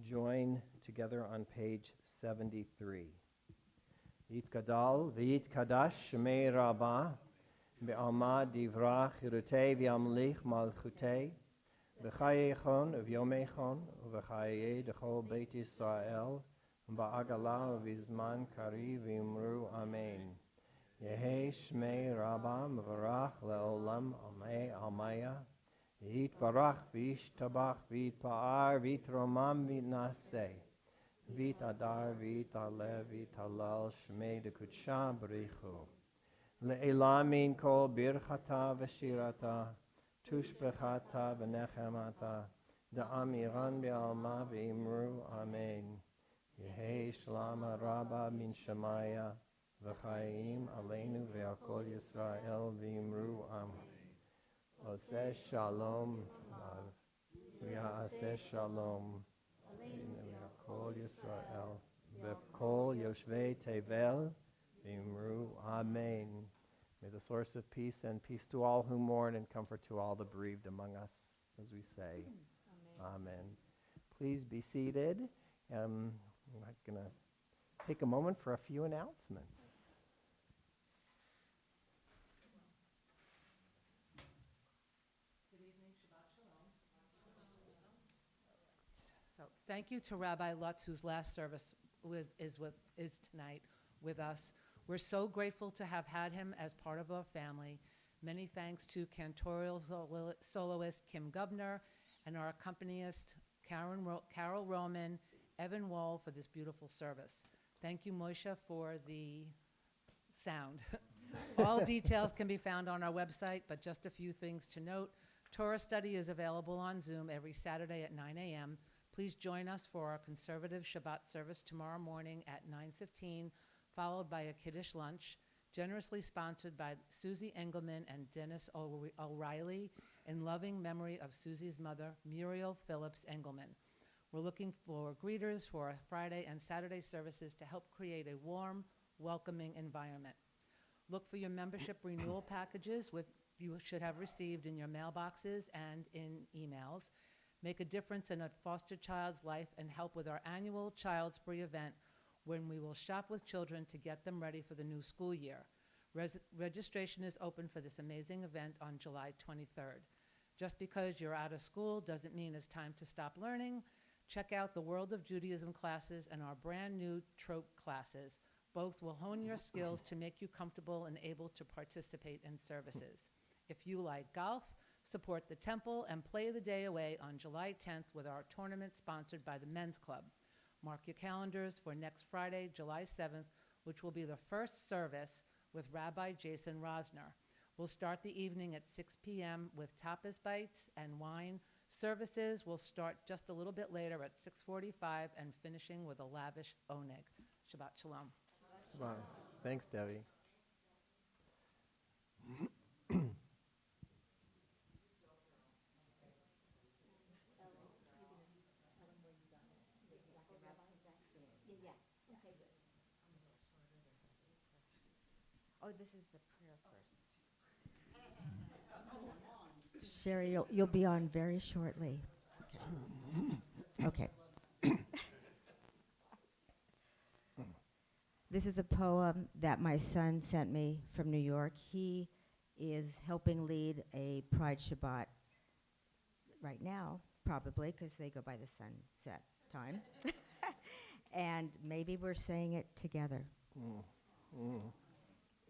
join together on page 73. Yit Gadal v'yit Kadash Shemei Rabbah be'alma divra chirutei v'yamlich malchutei v'chayechon v'yomechon v'chayei dechol Beit Yisrael ba'agala v'zman kari v'imru Amen. Yehi Shmei Rabbah Mevarach Le'olam Amei Almaya Yit Barach V'ish Tabach V'it Pa'ar V'it Romam V'it Naseh V'it Adar V'it Alev V'it Halal Shmei Dekutsha B'richu Le'elamin Kol Birchata V'shirata Tushbechata V'nechemata Da'amiran B'alma V'imru Amen. Yehi Shlama Rabbah Min Shemaya V'chaim Aleinu V'Akol Yisrael V'imru Am. Oseh Shalom V'Yaseh Shalom Aleinu V'Akol Yisrael V'Kol Yoshvei Tevel V'imru Amen. May the source of peace and peace to all who mourn and comfort to all the bereaved among us, as we say. Amen. Please be seated. I'm going to take a moment for a few announcements. So thank you to Rabbi Lutz, whose last service is tonight with us. We're so grateful to have had him as part of our family. Many thanks to cantorial soloist Kim Gubner and our accompanist Carol Roman, Evan Wall for this beautiful service. Thank you, Moisha, for the sound. All details can be found on our website, but just a few things to note. Torah study is available on Zoom every Saturday at 9 a.m. Please join us for our conservative Shabbat service tomorrow morning at 9:15, followed by a Kiddush lunch, generously sponsored by Susie Engelman and Dennis O'Reilly in loving memory of Susie's mother, Muriel Phillips Engelman. We're looking for greeters for our Friday and Saturday services to help create a warm, welcoming environment. Look for your membership renewal packages you should have received in your mailboxes and in emails. Make a difference in a foster child's life and help with our annual Child's Free event when we will shop with children to get them ready for the new school year. Registration is open for this amazing event on July 23rd. Just because you're out of school doesn't mean it's time to stop learning. Check out the World of Judaism classes and our brand new Trope classes. Both will hone your skills to make you comfortable and able to participate in services. If you like golf, support the temple and play the day away on July 10th with our tournament sponsored by the Men's Club. Mark your calendars for next Friday, July 7th, which will be the first service with Rabbi Jason Rosner. We'll start the evening at 6 p.m. with tapas bites and wine. Services will start just a little bit later at 6:45 and finishing with a lavish oneg. Shabbat shalom. Wow. Thanks, Debbie. Oh, this is the prayer first. Sherry, you'll be on very shortly. Okay. This is a poem that my son sent me from New York. He is helping lead a Pride Shabbat right now, probably, because they go by the sunset time. And maybe we're saying it together.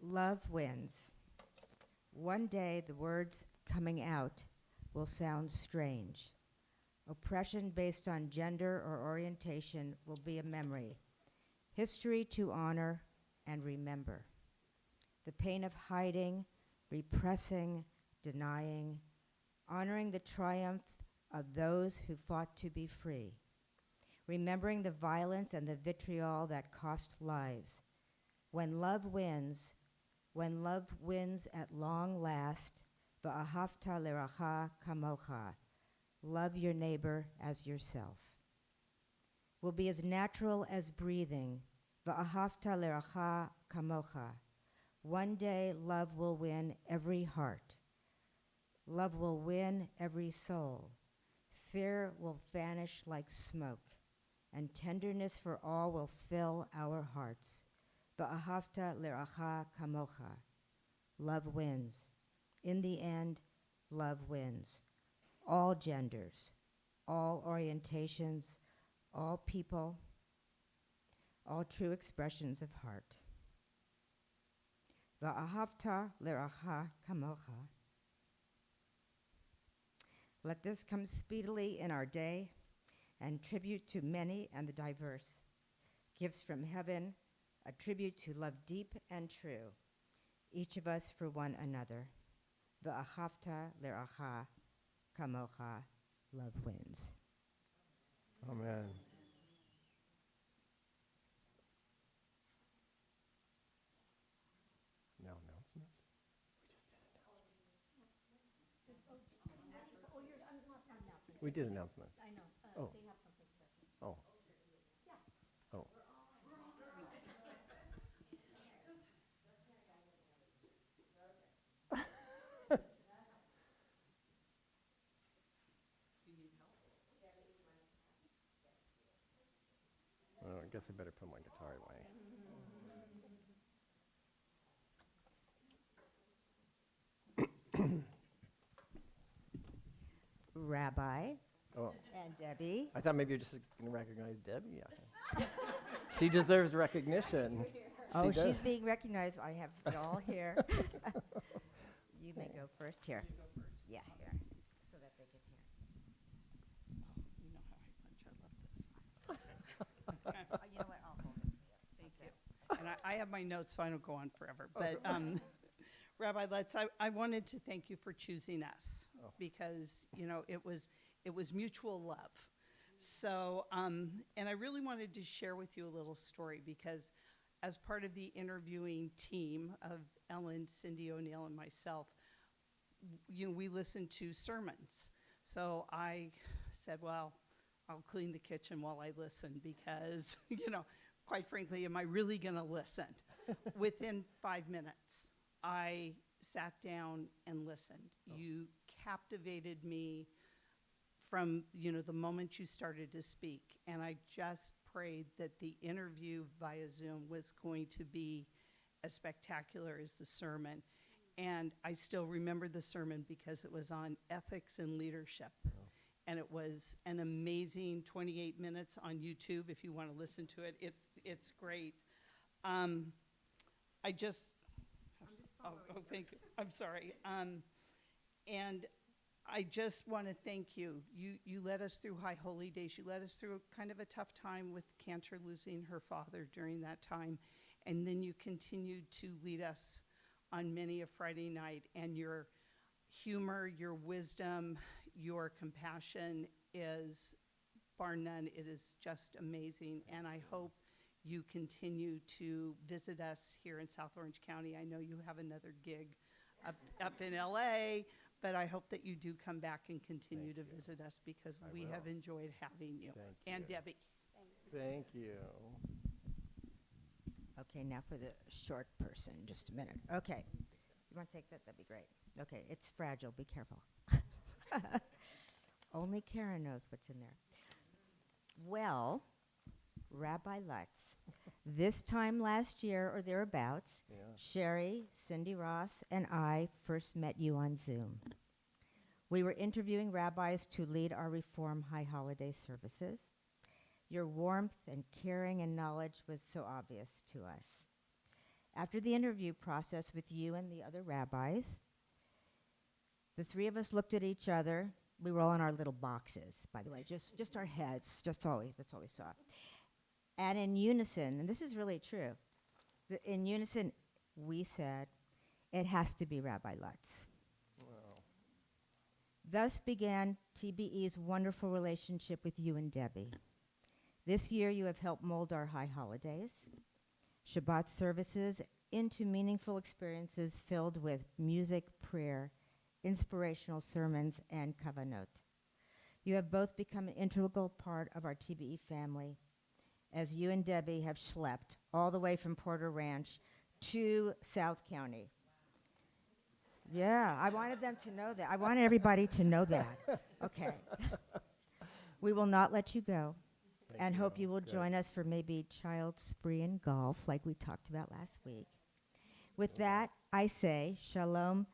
Love wins. One day the words coming out will sound strange. Oppression based on gender or orientation will be a memory. History to honor and remember. The pain of hiding, repressing, denying, honoring the triumph of those who fought to be free. Remembering the violence and the vitriol that cost lives. When love wins at long last, va'ahavta le'racha kamocha, love your neighbor as yourself, will be as natural as breathing, va'ahavta le'racha kamocha. One day love will win every heart. Love will win every soul. Fear will vanish like smoke, and tenderness for all will fill our hearts. Va'ahavta le'racha kamocha. Love wins. In the end, love wins. All genders, all orientations, all people, all true expressions of heart. Va'ahavta le'racha kamocha. Let this come speedily in our day and tribute to many and the diverse. Gifts from heaven, a tribute to love deep and true, each of us for one another. Va'ahavta le'racha kamocha, love wins. Amen. No announcements? We did announcements. I know. Oh. They have something special. Oh. Oh. Well, I guess I better put my guitar away. Rabbi Oh, and Debbie. I thought maybe you're just going to recognize Debbie. She deserves recognition. Oh, She does. she's being recognized. I have it all here. you may go first here. Yeah, here, so that they can hear. You know how much I love this. Oh, you know what, I'll hold it. Thank you. And I have my notes, so I don't go on forever. But Rabbi Lutz, I wanted to thank you for choosing us because, you know, it was mutual love. So, and I really wanted to share with you a little story because as part of the interviewing team of Ellen, Cindy O'Neill, and myself, you know, we listened to sermons. So I said, well, I'll clean the kitchen while I listen because, you know, quite frankly, am I really going to listen? Within 5 minutes, I sat down and listened. You captivated me from, you know, the moment you started to speak. And I just prayed that the interview via Zoom was going to be as spectacular as the sermon. And I still remember the sermon because it was on ethics and leadership. And it was an amazing 28 minutes on YouTube. If you want to listen to it, it's great. Thank you. I'm sorry. And I just want to thank you. You led us through High Holy Days. You led us through kind of a tough time with Cantor losing her father during that time. And then you continued to lead us on many a Friday night. And your humor, your wisdom, your compassion is, bar none, it is just amazing. And I hope you continue to visit us here in South Orange County. I know you have another gig up in LA, but I hope that you do come back and continue to visit us because we have enjoyed having you. Thank And you. Debbie. Thank you. Okay, now for the short person, just a minute. Okay, you want to take that? That'd be great. Okay, it's fragile, be careful. Only Karen knows what's in there. Well, Rabbi Lutz, this time last year or thereabouts, Yeah. Sherry, Cindy Ross, and I first met you on Zoom. We were interviewing rabbis to lead our Reform High Holiday services. Your warmth and caring and knowledge was so obvious to us. After the interview process with you and the other rabbis, the three of us looked at each other. We were all in our little boxes, by the way, just our heads, that's all we saw. And in unison, and this is really true, in unison, we said, it has to be Rabbi Lutz. Wow. Thus began TBE's wonderful relationship with you and Debbie. This year you have helped mold our high holidays, Shabbat services into meaningful experiences filled with music, prayer, inspirational sermons, and kavanot. You have both become an integral part of our TBE family as you and Debbie have schlepped all the way from Porter Ranch to South County. Yeah, I wanted them to know that. I wanted everybody to know that. Okay. We will not let you go and hope you will join us for maybe child spree and golf like we talked about last week. With that, I say shalom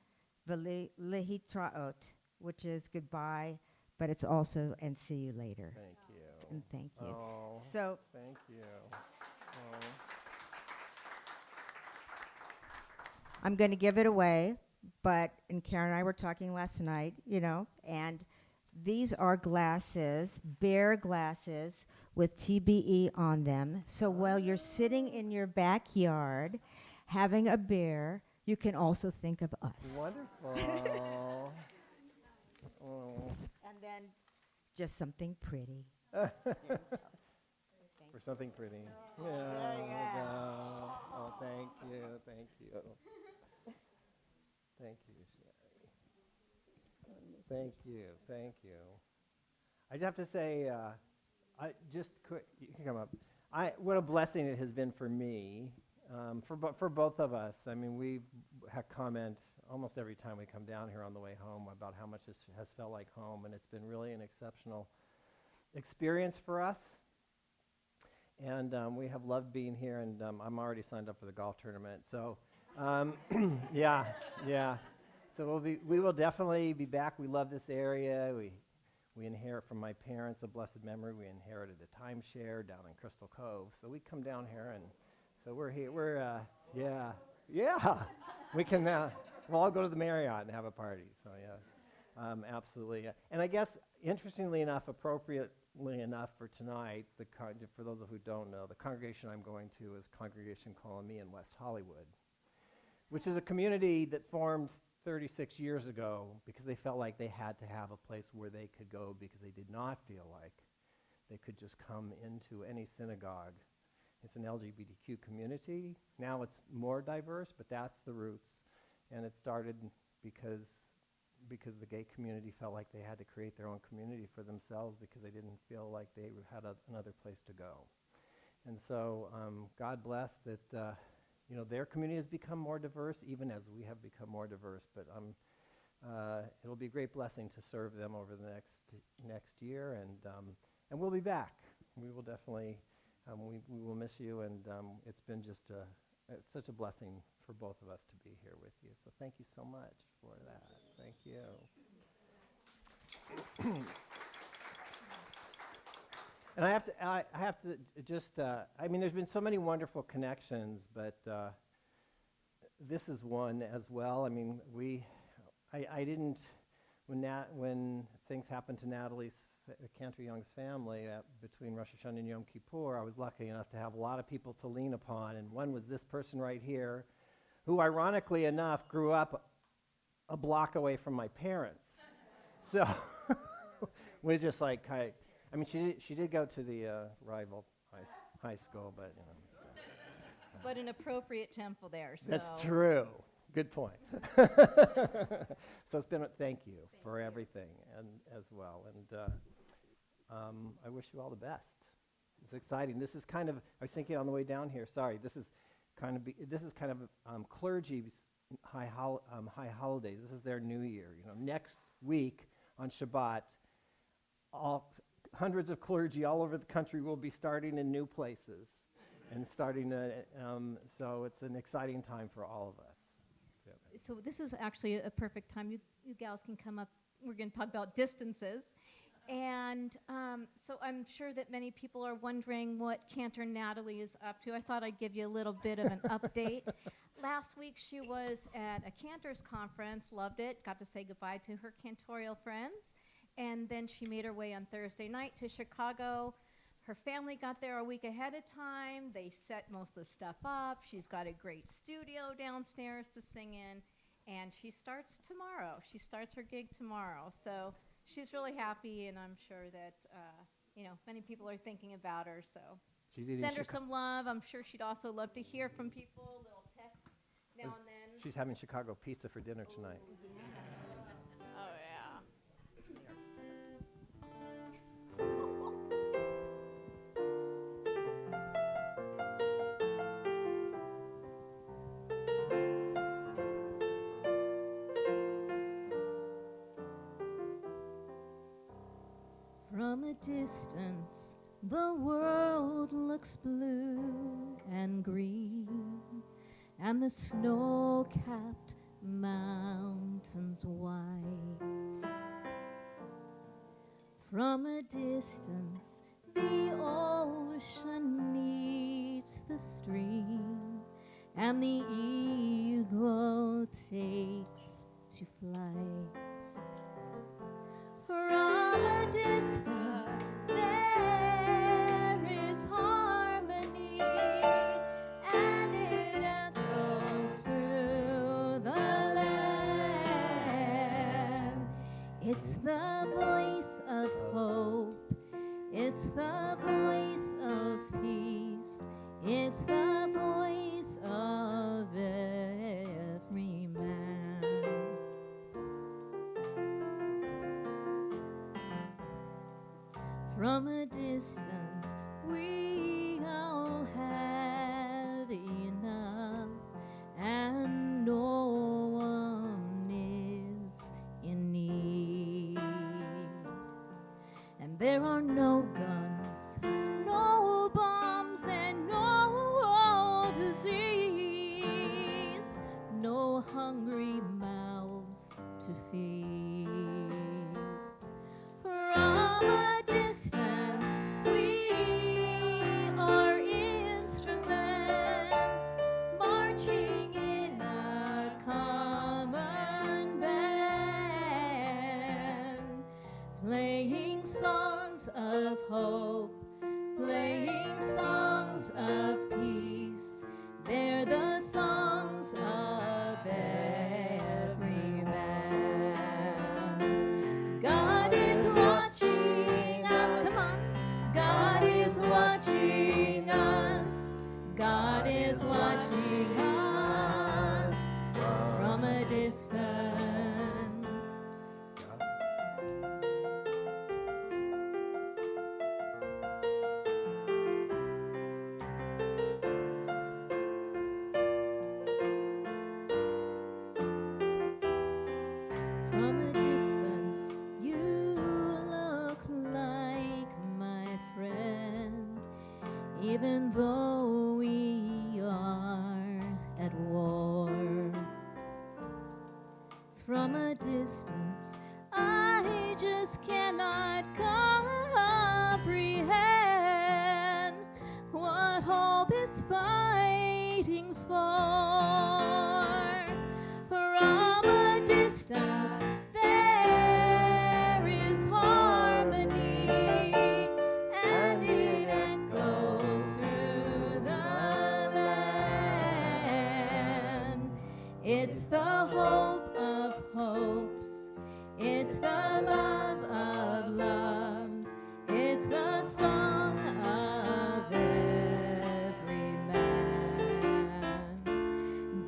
v'lehitraot, which is goodbye, but it's also and see you later. Thank you. And thank you. Oh, So thank you. Oh. I'm going to give it away, and Karen and I were talking last night, you know, and these are glasses, bear glasses with TBE on them. So while you're sitting in your backyard having a beer, you can also think of us. Wonderful. Oh. And then just something pretty. For something pretty. Yeah, there you there go. go. Oh, thank you, thank you. Thank you, Sherry. Thank you, thank you. I just have to say, I just quick, you can come up. What a blessing it has been for me, for both of us. I mean, we comment almost every time we come down here on the way home about how much this has felt like home, and it's been really an exceptional experience for us. And we have loved being here, and I'm already signed up for the golf tournament. So, yeah. So we will definitely be back. We love this area. We inherit from my parents a blessed memory. We inherited a timeshare down in Crystal Cove. So we come down here, and so we're here. Yeah. We can We'll all go to the Marriott and have a party. So yes, absolutely. And I guess, interestingly enough, appropriately enough for tonight, for those of who don't know, the congregation I'm going to is Congregation Colony in West Hollywood, which is a community that formed 36 years ago because they felt like they had to have a place where they could go because they did not feel like they could just come into any synagogue. It's an LGBTQ community. Now it's more diverse, but that's the roots. And it started because the gay community felt like they had to create their own community for themselves because they didn't feel like they had another place to go. And so God bless that their community has become more diverse, even as we have become more diverse. But it'll be a great blessing to serve them over the next year, and we'll be back. We will definitely. We will miss you, and it's been just it's such a blessing for both of us to be here with you. So thank you so much for that. Thank you. And I have to just, there's been so many wonderful connections, but this is one as well. I mean, I didn't, when things happened to Natalie's Cantor Young's family between Rosh Hashanah and Yom Kippur, I was lucky enough to have a lot of people to lean upon, and one was this person right here, who ironically enough grew up a block away from my parents. So was just like, she did go to the rival high school, but But an appropriate temple there. So. That's true. Good point. So it's been thank you for everything and as well, and I wish you all the best. It's exciting. This is kind of, I was thinking on the way down here. Sorry, this is kind of clergy's high holidays. This is their New Year. Next week on Shabbat, hundreds of clergy all over the country will be starting in new places, and so it's an exciting time for all of us. So this is actually a perfect time. You gals can come up. We're going to talk about distances. And so I'm sure that many people are wondering what Cantor Natalie is up to. I thought I'd give you a little bit of an update. Last week she was at a Cantor's conference, loved it, got to say goodbye to her cantorial friends. And then she made her way on Thursday night to Chicago. Her family got there a week ahead of time. They set most of the stuff up. She's got a great studio downstairs to sing in. And she starts tomorrow. She starts her gig tomorrow. So she's really happy, and I'm sure that, many people are thinking about her. So send her some love. I'm sure she'd also love to hear from people, a little text now and then. She's having Chicago pizza for dinner tonight. Oh, yeah. From a distance, the world looks blue and green, and the snow-capped mountains white. From a distance, the ocean meets the stream, and the eagle takes to flight. From a distance, there is harmony, and it echoes through the land. It's the voice of hope, it's the voice of peace, it's the voice of every man. From a distance, we all have enough, and no one is in need. And there are no guns, no bombs, and no disease, no hungry mouths to feed. From a distance, we are instruments marching in a common songs of hope, playing songs of peace. They're the songs of every man. God is watching us. Come on. God is watching us. God is watching us from a distance. From a distance, you look like my friend, even though we are at war. From a distance, I just cannot comprehend what all this fighting's for. From a distance, there is harmony, and it echoes through the land. It's the hope of hopes, it's the love of loves, it's the song of every man.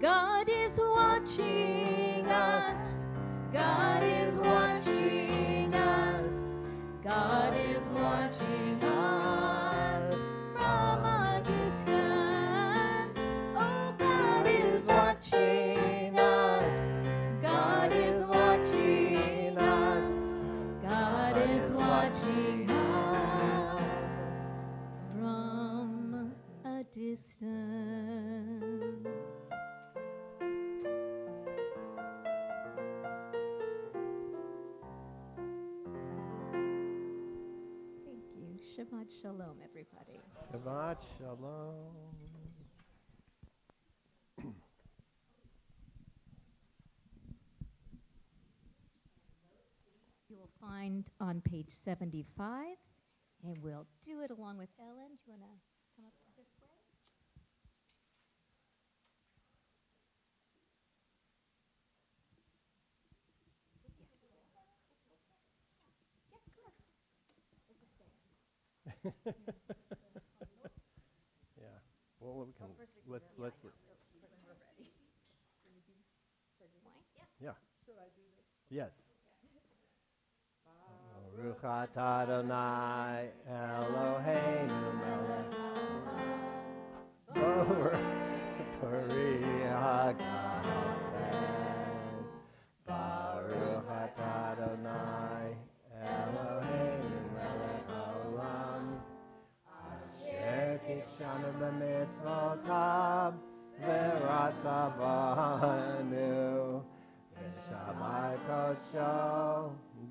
God is watching us. God is watching us. God is watching us from a distance. Oh, God is watching us. God is watching us. God is watching us from a distance. Thank you. Shabbat Shalom, everybody. Shabbat Shalom. You will find on page 75, and we'll do it along with Ellen. Do you want to come up to this way? Yeah. Well, we can, let's. Yeah. Yes. Baruch atah Adonai Eloheinu melech haolam pari hagafen. Baruch atah Adonai Eloheinu melech haolam asher kishanu b'mitzvotav v'rasa banu v'shamai kosho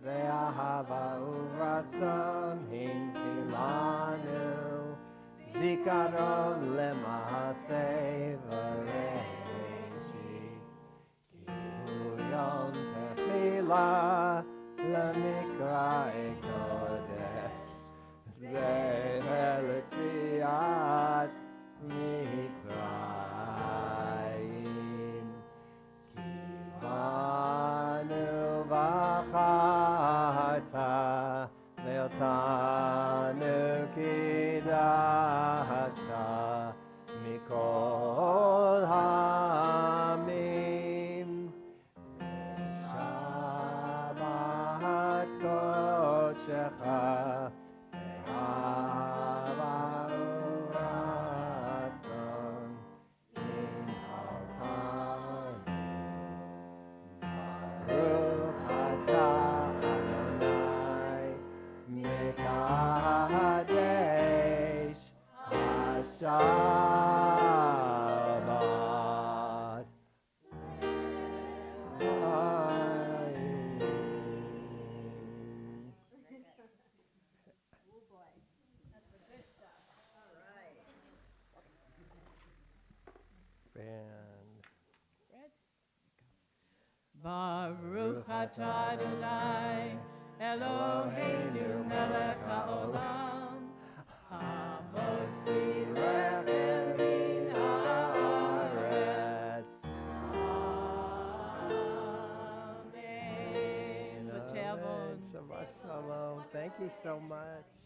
ve'ahava uratzon hinkilanu zikaron lema'aseh v'reishit kiyom tefila lemikra kodesh ze'eletziat mitzrayim kivanu v'acharta ve'otanu kidashta mikol hamim Shabbat kodshecha ve'ahava uratzon in Chazon. Baruch atah Adonai mekadesh hashabbat. Band. Baruch atah Adonai Eloheinu melech haolam, hamotzi lechem min haaretz. Amen. V'tevon. Shabbat shalom. Thank you so much.